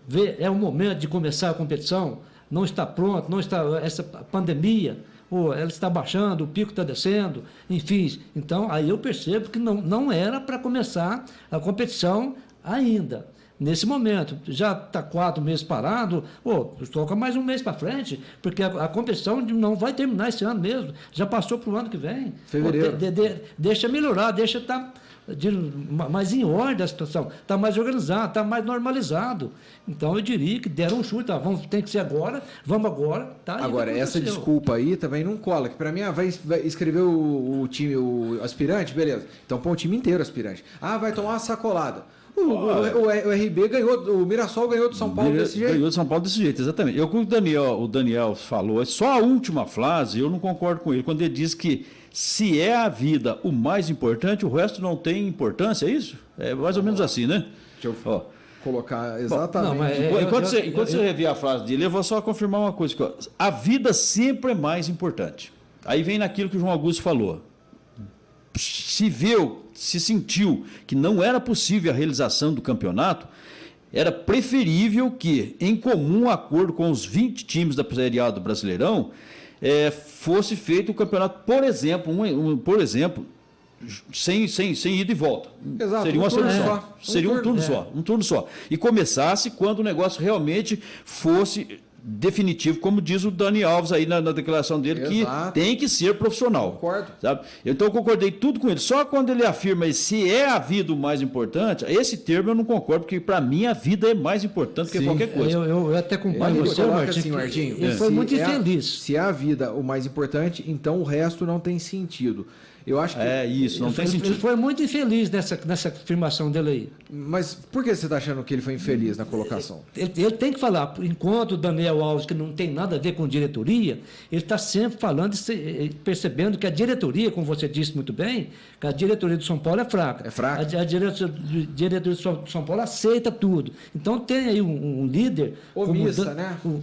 vê, é o momento de começar a competição, não está pronto, não está essa pandemia. ou ela está baixando, o pico está descendo, enfim. Então, aí eu percebo que não era para começar a competição ainda. Nesse momento, já está 4 meses parado, toca mais um mês para frente, porque a competição não vai terminar esse ano mesmo, já passou para o ano que vem. Fevereiro. Deixa melhorar, deixa estar mais em ordem a situação, está mais organizado, está mais normalizado. Então, eu diria que deram um chute, tem que ser agora, vamos agora. Tá, agora, essa desculpa aí também não cola, que para mim, vai escrever o time, o aspirante, beleza. Então, põe o time inteiro aspirante. Vai tomar uma sacolada. O RB ganhou, o Mirassol ganhou do São Paulo desse jeito. Ganhou do São Paulo desse jeito, exatamente. O que o Daniel falou, só a última frase, eu não concordo com ele, quando ele diz que se é a vida o mais importante, o resto não tem importância, é isso? É mais ou menos assim, né? Deixa eu colocar exatamente. Enquanto você rever a frase dele, eu vou só confirmar uma coisa. A vida sempre é mais importante. Aí vem naquilo que o João Augusto falou. Se sentiu que não era possível a realização do campeonato, era preferível que, em comum acordo com os 20 times da Série A do Brasileirão, fosse feito o campeonato, por exemplo, sem ida e volta. Exato, seria uma solução. Seria um turno só. E começasse quando o negócio realmente fosse definitivo, como diz o Dani Alves aí na declaração dele, que tem que ser profissional. Concordo. Sabe? Então eu concordei tudo com ele. Só quando ele afirma se é a vida o mais importante, esse termo eu não concordo, porque para mim a vida é mais importante que qualquer coisa. Eu até concordo com você, Martinho. Ele foi muito infeliz. Se é a vida o mais importante, então o resto não tem sentido. Eu acho que não tem sentido. Ele foi muito infeliz nessa afirmação dele aí. Mas por que você está achando que ele foi infeliz na colocação? Ele tem que falar, enquanto o Daniel Alves, que não tem nada a ver com diretoria, ele está sempre falando, percebendo que a diretoria, como você disse muito bem, que a diretoria do São Paulo é fraca. É fraca. A diretoria do São Paulo aceita tudo. Então tem aí um líder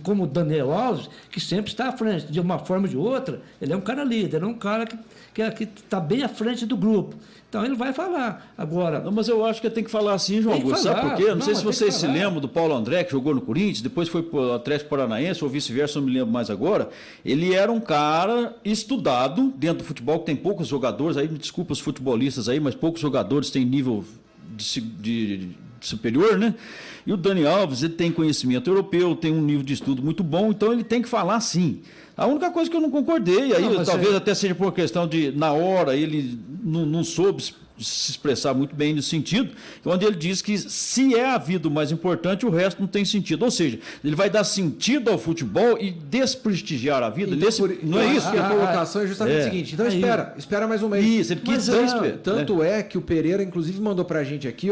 como o Daniel Alves, que sempre está à frente, de uma forma ou de outra. Ele é um cara líder, é um cara que está bem à frente do grupo. Então ele vai falar. Agora. Não, mas eu acho que tem que falar assim, João Augusto. Sabe por quê? Eu não sei se vocês se lembram do Paulo André, que jogou no Corinthians, depois foi para o Atlético Paranaense, ou vice-versa, não me lembro mais agora. Ele era um cara estudado dentro do futebol, que tem poucos jogadores, aí me desculpa os futebolistas aí, mas poucos jogadores têm nível de superior, né? E o Dani Alves, ele tem conhecimento europeu, tem um nível de estudo muito bom, então ele tem que falar sim. A única coisa que eu não concordei, aí talvez até seja por questão de, na hora, ele não soube se expressar muito bem nesse sentido, onde ele diz que se é a vida o mais importante, o resto não tem sentido. Ou seja, ele vai dar sentido ao futebol e desprestigiar a vida. Então, não é isso? A colocação é justamente o seguinte. Então espera mais um mês. Isso, ele quis dizer isso. Tanto é que o Pereira, inclusive, mandou pra gente aqui,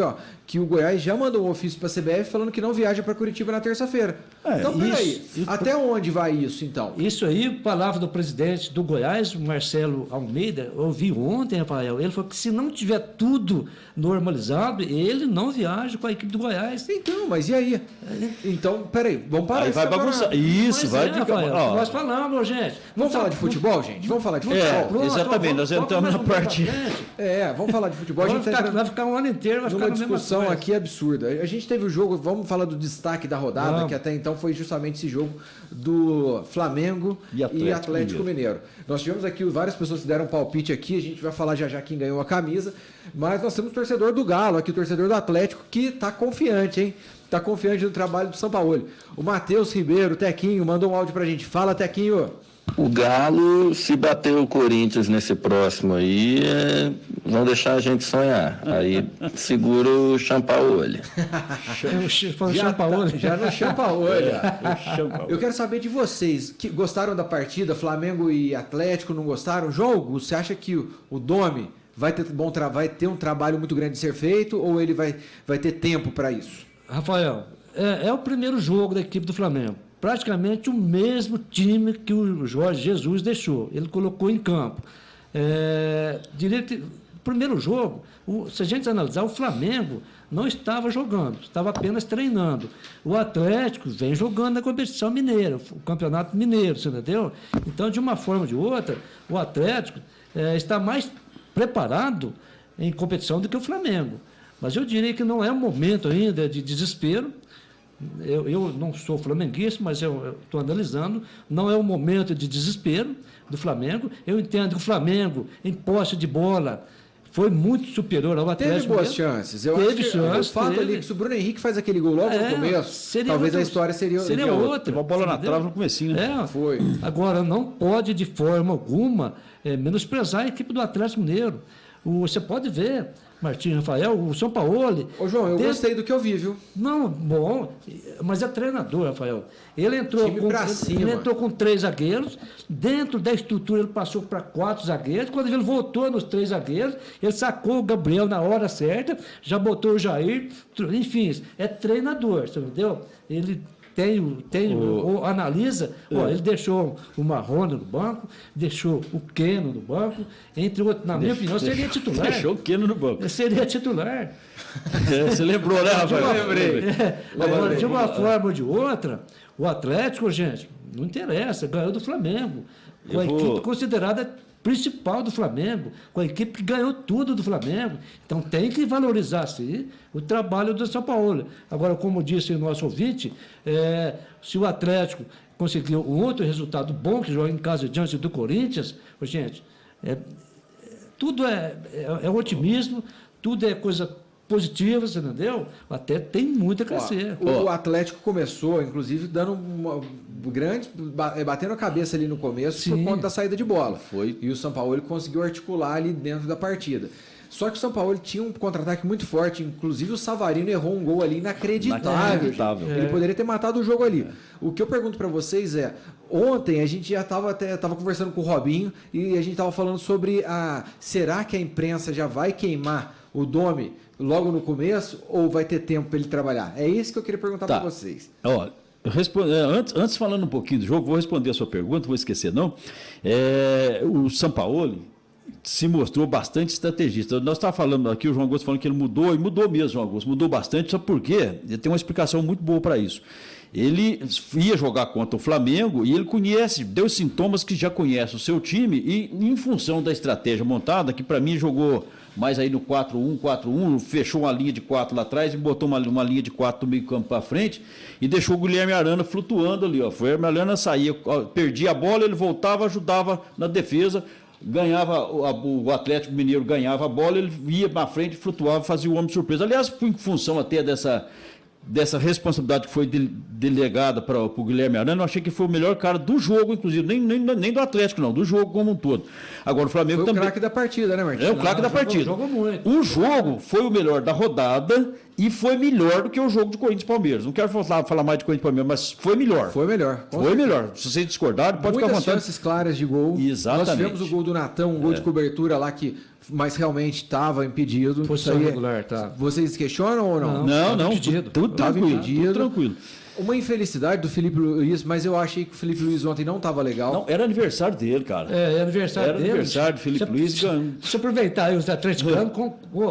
que o Goiás já mandou um ofício pra CBF falando que não viaja para Curitiba na terça-feira. Então, peraí. Até onde vai isso, então? Isso aí, palavra do presidente do Goiás, Marcelo Almeida, eu ouvi ontem, Rafael, ele falou que se não tiver tudo normalizado, ele não viaja com a equipe do Goiás. Então, mas e aí? Então, peraí, vamos parar. Aí vai bagunçar. Isso, vai Rafael, nós falamos, gente. Vamos falar de futebol, gente? Vamos falar de futebol? Pronto, exatamente, nós entramos na parte... vamos falar de futebol. Vai ficar um ano inteiro, vai ficar uma discussão aqui absurda. A gente teve o jogo, vamos falar do destaque da rodada, que até então foi justamente esse jogo do Flamengo e Atlético Mineiro. Nós tivemos aqui várias pessoas que deram palpite aqui, a gente vai falar já quem ganhou a camisa, mas nós temos o torcedor do Galo aqui, o torcedor do Atlético, que está confiante, hein? Está confiante no trabalho do São Paulo. O Matheus Ribeiro, Tequinho, mandou um áudio pra gente. Fala, Tequinho. O Galo, se bater o Corinthians nesse próximo aí, vão deixar a gente sonhar. Aí segura o Champaolho. Já no Champaolho. Eu quero saber de vocês, que gostaram da partida, Flamengo e Atlético, não gostaram? João Augusto, você acha que o Domi vai ter um trabalho muito grande de ser feito ou ele vai ter tempo para isso? Rafael, é o primeiro jogo da equipe do Flamengo. Praticamente o mesmo time que o Jorge Jesus deixou. Ele colocou em campo. Primeiro jogo, se a gente analisar, o Flamengo não estava jogando, estava apenas treinando. O Atlético vem jogando na competição mineira, o Campeonato Mineiro, você entendeu? Então, de uma forma ou de outra, o Atlético está mais preparado em competição do que o Flamengo. Mas eu diria que não é um momento ainda de desespero. Eu não sou flamenguista, mas eu estou analisando. Não é um momento de desespero do Flamengo. Eu entendo que o Flamengo, em posse de bola, foi muito superior ao Atlético. Teve boas chances. Eu acho que o fato ali que se o Bruno Henrique faz aquele gol logo no começo, talvez a história seria outra. Uma bola na trave no comecinho, né? Foi. Agora, não pode de forma alguma menosprezar a equipe do Atlético Mineiro. Você pode ver, Martim, Rafael, o Sampaoli... Ô, João, eu gostei do que eu vi, viu? Não, bom, mas é treinador, Rafael. Ele entrou com 3 zagueiros, dentro da estrutura ele passou para 4 zagueiros, quando ele voltou nos 3 zagueiros, ele sacou o Gabriel na hora certa, já botou o Jair, enfim, é treinador, você entendeu? Ele... analisa, ele deixou o Marrone no banco, deixou o Keno no banco, entre outros, na minha opinião, seria titular. Deixou o Keno no banco. Seria titular. Você lembrou, né, Rafael? Lembrei. Agora, de uma forma ou de outra, o Atlético, gente, não interessa, ganhou do Flamengo. Com a equipe considerada principal do Flamengo, com a equipe que ganhou tudo do Flamengo. Então tem que valorizar, sim, o trabalho do São Paulo. Agora, como disse o nosso ouvinte, se o Atlético conseguir um outro resultado bom, que joga em casa diante do Corinthians, gente, tudo é otimismo, tudo é coisa positiva, você entendeu? Até tem muito a crescer. O Atlético começou, inclusive, dando uma grande... batendo a cabeça ali no começo por conta da saída de bola. Foi. E o São Paulo conseguiu articular ali dentro da partida. Só que o São Paulo tinha um contra-ataque muito forte, inclusive o Savarino errou um gol ali inacreditável. Ele poderia ter matado o jogo ali. O que eu pergunto para vocês ontem a gente já estava conversando com o Robinho e a gente estava falando sobre será que a imprensa já vai queimar o Domi logo no começo ou vai ter tempo para ele trabalhar? É isso que eu queria perguntar para vocês. Antes falando um pouquinho do jogo, vou responder a sua pergunta, não vou esquecer não. O Sampaoli se mostrou bastante estrategista. Nós estávamos falando aqui, o João Augusto falando que ele mudou, e mudou mesmo, João Augusto, mudou bastante, só porque ele tem uma explicação muito boa para isso. Ele ia jogar contra o Flamengo e ele deu sintomas que já conhece o seu time e em função da estratégia montada, que para mim jogou mais aí no 4-1, fechou uma linha de 4 lá atrás e botou uma linha de 4 do meio campo para frente e deixou o Guilherme Arana flutuando ali. O Guilherme Arana saía, perdia a bola, ele voltava, ajudava na defesa, ganhava, o Atlético Mineiro ganhava a bola, ele ia na frente, flutuava, fazia o homem surpresa. Aliás, em função até dessa responsabilidade que foi delegada para o Guilherme Arana, eu achei que foi o melhor cara do jogo, inclusive, nem do Atlético não, do jogo como um todo. Agora o Flamengo foi também... o craque da partida, né, Martins? O craque da partida. Jogou muito. O jogo foi o melhor da rodada e foi melhor do que o jogo de Corinthians e Palmeiras. Não quero falar mais de Corinthians e Palmeiras, mas foi melhor. Foi melhor. Foi melhor. Se vocês discordarem, pode ficar à vontade. Muitas chances claras de gol. Exatamente. Nós tivemos o gol do Natan, um gol de cobertura lá mas realmente estava impedido. Posição regular, tá. Vocês questionam ou não? Não. Impedido. Tudo tranquilo. Tudo tranquilo. Uma infelicidade do Felipe Luiz, mas eu achei que o Felipe Luiz ontem não estava legal. Não, era aniversário dele, cara. Era aniversário dele. Era aniversário do Felipe Luiz. Deixa eu aproveitar aí, os atleticanos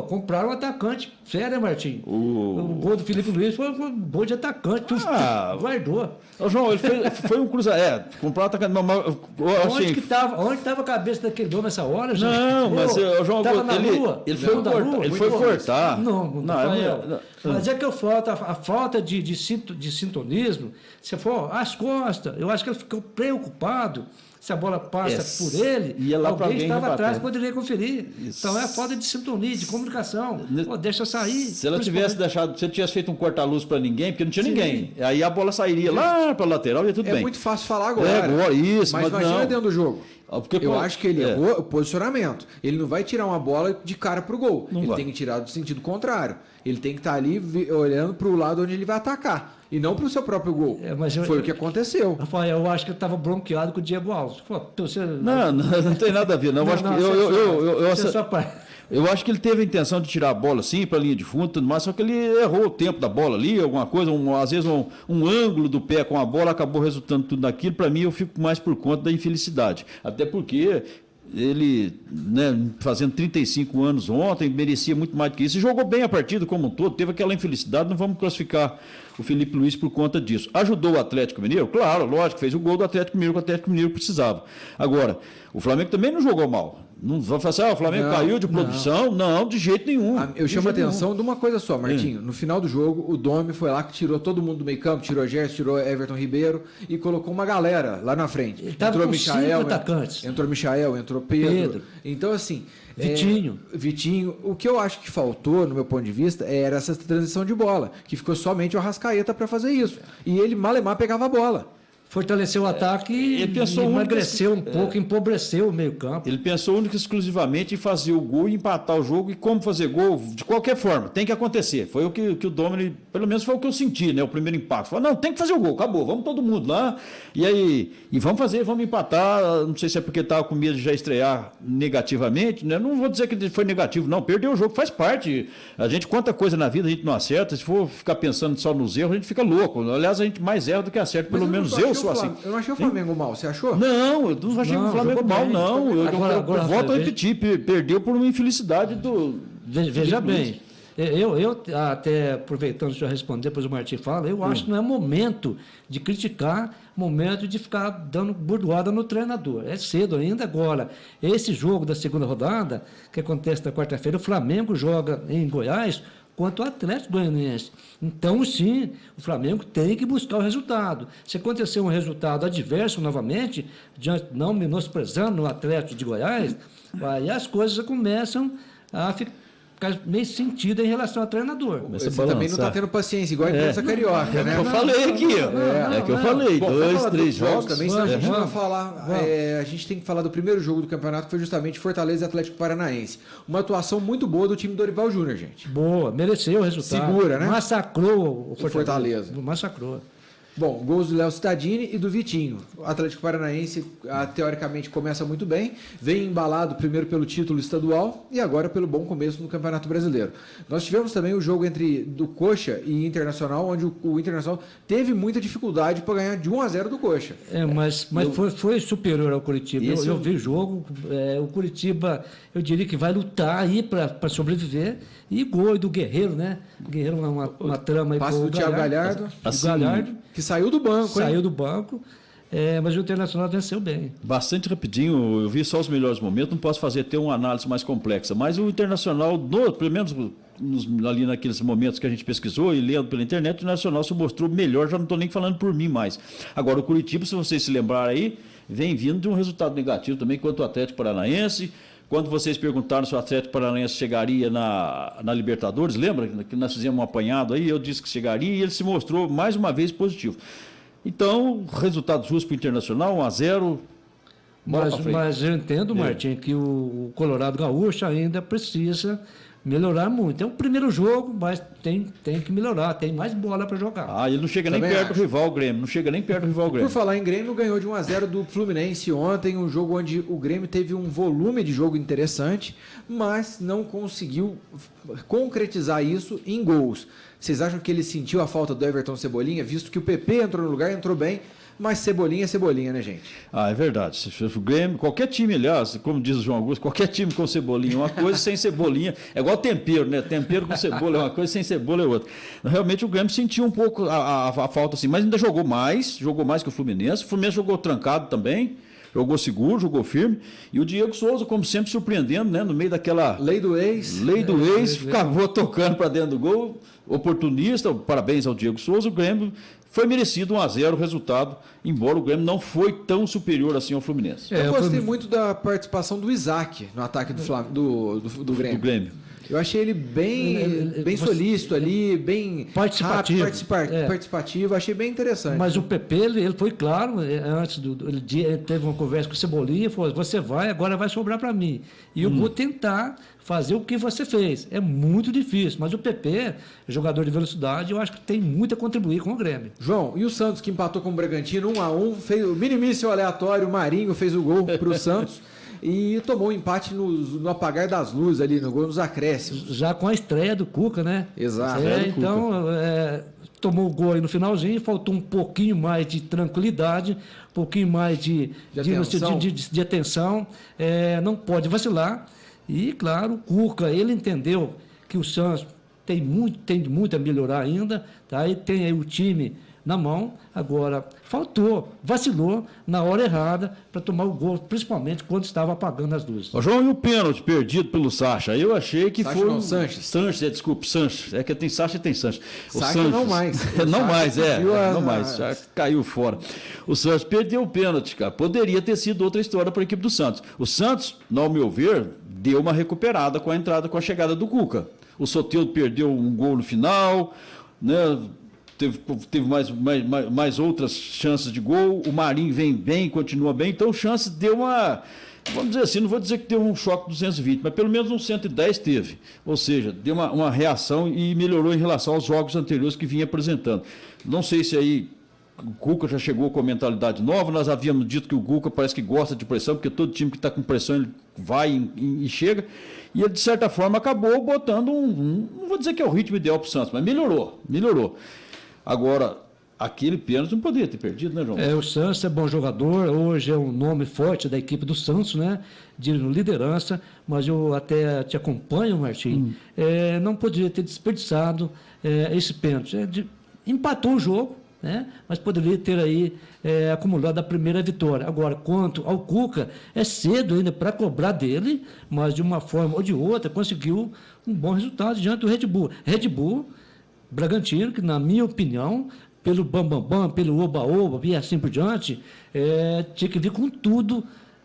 compraram um atacante. Sério, Martim? O gol do Felipe Luiz foi um gol de atacante. Guardou. João, ele foi um cruzamento. Comprou um atacante. Onde que estava a cabeça daquele homem nessa hora, gente? Não, mas o João, ele foi cortar. Não, mas é que a falta de sintonismo, se for às costas, eu acho que ele ficou preocupado. Se a bola passa por ele, alguém estava atrás poderia conferir. Isso. Então é a falta de sintonia, de comunicação. Deixa sair. Se ela tivesse deixado, se ele tivesse feito um corta-luz para ninguém, porque não tinha ninguém, aí a bola sairia lá para a lateral e tudo bem. É muito fácil falar agora. Isso, mas imagina não. dentro do jogo. Eu acho que ele errou o posicionamento. Ele não vai tirar uma bola de cara pro gol. Ele tem que tirar do sentido contrário. Ele tem que estar ali olhando para o lado onde ele vai atacar. E não para o seu próprio gol. Foi o que aconteceu. Rafael, eu acho que ele estava bronqueado com o Diego Alves. Não tem nada a ver. Eu acho que ele teve a intenção de tirar a bola assim para a linha de fundo, tudo mais, só que ele errou o tempo da bola ali, alguma coisa, às vezes um ângulo do pé com a bola acabou resultando tudo naquilo. Para mim, eu fico mais por conta da infelicidade. Até porque ele, fazendo 35 anos ontem, merecia muito mais do que isso. E jogou bem a partida como um todo, teve aquela infelicidade, não vamos classificar o Felipe Luiz por conta disso. Ajudou o Atlético Mineiro? Claro, lógico, fez o gol do Atlético Mineiro que o Atlético Mineiro precisava. Agora, o Flamengo também não jogou mal. Não vai falar assim, o Flamengo caiu de produção. Não, de jeito nenhum. Eu chamo a atenção de uma coisa só, Martinho. No final do jogo, o Domi foi lá que tirou todo mundo do meio campo, tirou Gerson, tirou Everton Ribeiro e colocou uma galera lá na frente. Entrou Michael, atacantes. Entrou Michael, entrou Pedro. Então, assim... Vitinho. O que eu acho que faltou, no meu ponto de vista, era essa transição de bola, que ficou somente o Arrascaeta para fazer isso. E ele, malemar, pegava a bola. Fortaleceu o ataque e emagreceu um pouco, empobreceu o meio-campo. Ele pensou única e exclusivamente em fazer o gol e empatar o jogo. E como fazer gol? De qualquer forma, tem que acontecer. Foi o que o Domini, pelo menos foi o que eu senti, né? O primeiro impacto. Falou, não, tem que fazer o gol, acabou, vamos todo mundo lá. E aí, vamos fazer, vamos empatar. Não sei se é porque estava com medo de já estrear negativamente, né? Não vou dizer que foi negativo, não. Perdeu o jogo, faz parte. A gente, quanta coisa na vida a gente não acerta. Se for ficar pensando só nos erros, a gente fica louco. Aliás, a gente mais erra do que acerta, pelo menos eu sou assim. Eu não achei o Flamengo mal, você achou? Não, eu não achei o Flamengo mal, não. Eu volto a repetir, perdeu por uma infelicidade do... Veja bem, eu até aproveitando já responder, depois o Martim fala, eu acho que não é momento de criticar, momento de ficar dando burdoada no treinador. É cedo ainda agora. Esse jogo da segunda rodada, que acontece na quarta-feira, o Flamengo joga em Goiás quanto o Atlético Goianiense. Então, sim, o Flamengo tem que buscar o resultado. Se acontecer um resultado adverso novamente, não menosprezando o Atlético de Goiás, aí as coisas começam a ficar meio sentido em relação ao treinador. Você também não está tendo paciência, igual a imprensa carioca, né? Eu falei aqui, ó. Que eu falei, 2, 3 jogos. Também, senão a gente vai falar. A gente tem que falar do primeiro jogo do campeonato, que foi justamente Fortaleza e Atlético Paranaense. Uma atuação muito boa do time do Dorival Júnior, gente. Boa, mereceu o resultado. Segura, né? Massacrou o Fortaleza. Massacrou. Bom, gols do Léo Cittadini e do Vitinho. O Atlético Paranaense, teoricamente, começa muito bem. Vem embalado primeiro pelo título estadual e agora pelo bom começo no Campeonato Brasileiro. Nós tivemos também o jogo do Coxa e Internacional, onde o Internacional teve muita dificuldade para ganhar de 1-0 do Coxa. Mas foi superior ao Curitiba. Eu vi o jogo. O Curitiba, eu diria que vai lutar aí para sobreviver. E gol do Guerreiro, né? O Guerreiro uma trama aí. Passe do Thiago Galhardo. Que saiu do banco. Saiu do banco. Mas o Internacional venceu bem. Bastante rapidinho, eu vi só os melhores momentos, não posso ter uma análise mais complexa, mas o Internacional, pelo menos ali naqueles momentos que a gente pesquisou e lendo pela internet, o Internacional se mostrou melhor, já não estou nem falando por mim mais. Agora, o Curitiba, se vocês se lembrarem aí, vem vindo de um resultado negativo também quanto o Atlético Paranaense. Quando vocês perguntaram se o Atlético Paranaense chegaria na Libertadores, lembra que nós fizemos um apanhado aí, eu disse que chegaria e ele se mostrou mais uma vez positivo. Então, resultado justo para o Internacional, 1-0. Mas eu entendo, Martim, que o Colorado Gaúcho ainda precisa melhorar muito. É o primeiro jogo, mas tem que melhorar, tem mais bola para jogar. Ele não chega nem perto do rival Grêmio, Por falar em Grêmio, ganhou de 1-0 do Fluminense ontem, um jogo onde o Grêmio teve um volume de jogo interessante, mas não conseguiu concretizar isso em gols. Vocês acham que ele sentiu a falta do Everton Cebolinha, visto que o PP entrou no lugar, entrou bem, mas Cebolinha é Cebolinha, né, gente? É verdade. O Grêmio, qualquer time, aliás, como diz o João Augusto, qualquer time com Cebolinha é uma coisa, sem Cebolinha, é igual tempero, né? Tempero com cebola é uma coisa, sem cebola é outra. Realmente o Grêmio sentiu um pouco a falta assim, mas ainda jogou mais que o Fluminense. O Fluminense jogou trancado também, jogou seguro, jogou firme. E o Diego Souza, como sempre, surpreendendo, né? No meio daquela... Lei do ex, acabou tocando para dentro do gol. Oportunista, parabéns ao Diego Souza. O Grêmio foi merecido 1-0 o resultado, embora o Grêmio não foi tão superior assim ao Fluminense. Eu gostei muito da participação do Isaac no ataque do Grêmio. Eu achei ele bem solícito ali, bem participativo. Participativo, achei bem interessante. Mas o PP, ele foi claro, antes ele teve uma conversa com o Cebolinha, falou, você vai, agora vai sobrar para mim. E eu vou tentar fazer o que você fez. É muito difícil, mas o PP, jogador de velocidade, eu acho que tem muito a contribuir com o Grêmio. João, e o Santos que empatou com o Bragantino 1-1, fez o minimício aleatório, o Marinho fez o gol para o Santos. E tomou um empate no apagar das luzes ali, no gol nos acréscimos. Já com a estreia do Cuca, né? Exato. Então, tomou o gol aí no finalzinho, faltou um pouquinho mais de tranquilidade, um pouquinho mais de atenção. Não pode vacilar. E, claro, o Cuca, ele entendeu que o Santos tem muito a melhorar ainda. Tá? E tem aí o time na mão. Agora, vacilou na hora errada para tomar o gol, principalmente quando estava apagando as luzes. Ô, João, e o pênalti perdido pelo Sacha? Eu achei que Sacha foi... não, Sanches. Sanches, desculpe, Sanches. É que tem Sacha e tem Sanches. O Sacha Sanches, não mais. não mais, não a... mais. Já caiu fora. O Santos perdeu o pênalti, cara. Poderia ter sido outra história para a equipe do Santos. O Santos, ao meu ver, deu uma recuperada com a entrada, com a chegada do Cuca. O Soteldo perdeu um gol no final, né? Teve mais outras chances de gol. O Marinho vem bem, continua bem. Então, chance deu uma... Vamos dizer assim, não vou dizer que deu um choque 220, mas pelo menos uns 110 teve. Ou seja, deu uma reação e melhorou em relação aos jogos anteriores que vinha apresentando. Não sei se aí o Cuca já chegou com a mentalidade nova. Nós havíamos dito que o Cuca parece que gosta de pressão, porque todo time que está com pressão ele vai e chega. E ele, de certa forma, acabou botando não vou dizer que é o ritmo ideal para o Santos, mas melhorou. Agora, aquele pênalti não poderia ter perdido, né, João? O Santos é bom jogador, hoje é um nome forte da equipe do Santos, né? De liderança, mas eu até te acompanho, Martim. Não poderia ter desperdiçado esse pênalti. Empatou o jogo, né? Mas poderia ter aí acumulado a primeira vitória. Agora, quanto ao Cuca, é cedo ainda para cobrar dele, mas de uma forma ou de outra conseguiu um bom resultado diante do Red Bull. Red Bull Bragantino, que na minha opinião, pelo bam-bam-bam, pelo oba-oba e assim por diante, tinha que vir com tudo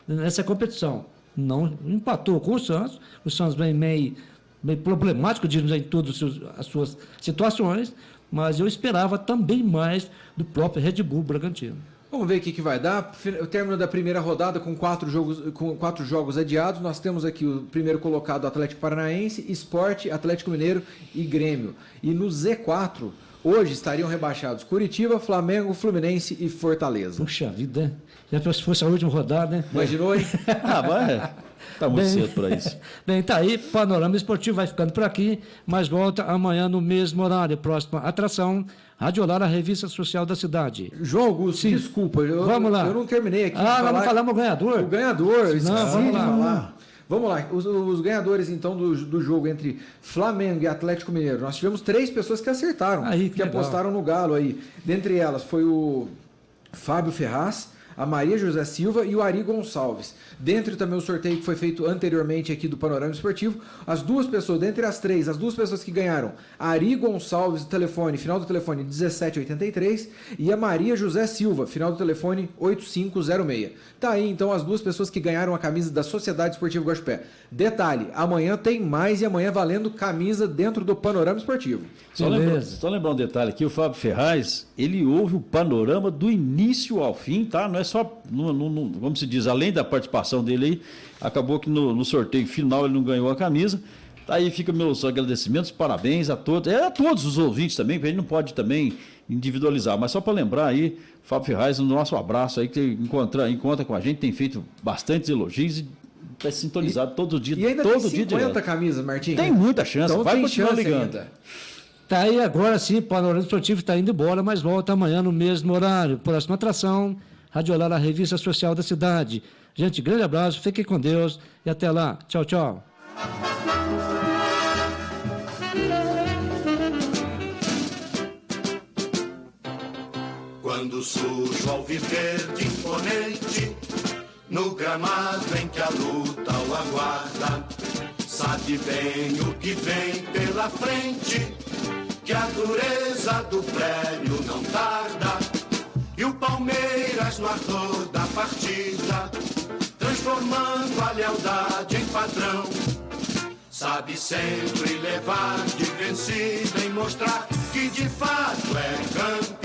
nessa competição. Não empatou com o Santos vem meio problemático, digamos, em todas as suas situações, mas eu esperava também mais do próprio Red Bull Bragantino. Vamos ver o que vai dar. O término da primeira rodada com 4 jogos adiados. Nós temos aqui o primeiro colocado Atlético Paranaense, Sport, Atlético Mineiro e Grêmio. E no Z4, hoje estariam rebaixados Curitiba, Flamengo, Fluminense e Fortaleza. Puxa vida, já se fosse a última rodada, né? Imaginou, hein? Mas tá muito cedo para isso. Bem, tá aí, Panorama Esportivo vai ficando por aqui, mas volta amanhã no mesmo horário. Próxima atração, Rádio Lara, a revista social da cidade. João Augusto, sim. Desculpa, vamos lá. Eu não terminei aqui. Vamos falar o ganhador. O ganhador, vamos lá. Vamos lá, os ganhadores então do jogo entre Flamengo e Atlético Mineiro. Nós tivemos 3 pessoas que acertaram, que apostaram no Galo aí. Dentre elas foi o Fábio Ferraz, a Maria José Silva e o Ari Gonçalves. Dentro também o sorteio que foi feito anteriormente aqui do Panorama Esportivo, as duas pessoas que ganharam, Ari Gonçalves, final do telefone 1783, e a Maria José Silva, final do telefone 8506. Tá aí então as duas pessoas que ganharam a camisa da Sociedade Esportiva Guaxupé. Detalhe, amanhã tem mais e amanhã valendo camisa dentro do Panorama Esportivo. Só lembrar um detalhe aqui, o Fábio Ferraz, ele ouve o Panorama do início ao fim, tá? Não é só, como se diz, além da participação dele aí, acabou que no sorteio final ele não ganhou a camisa. Tá aí, fica meus agradecimentos, parabéns a todos, a todos os ouvintes também, porque a gente não pode também individualizar, mas só para lembrar aí, Fábio Ferraz, o nosso abraço aí, que encontra com a gente, tem feito bastantes elogios e está sintonizado todo dia. E ainda todo tem 50 dia camisas, Martim? Tem muita chance, então vai continuar ligando. Ainda. Tá aí agora sim, Panorama Esportivo está indo embora, mas volta amanhã no mesmo horário. Próxima atração, Rádio Lara, a revista social da cidade. Gente, grande abraço, fiquem com Deus e até lá. Tchau, tchau. Quando sujo ao viver de imponente, no gramado em que a luta o aguarda, sabe bem o que vem pela frente, que a dureza do prédio não tarda, e o Palmeiras no ardor da partida, transformando a lealdade em padrão, sabe sempre levar de vencida e mostrar que de fato é campeão.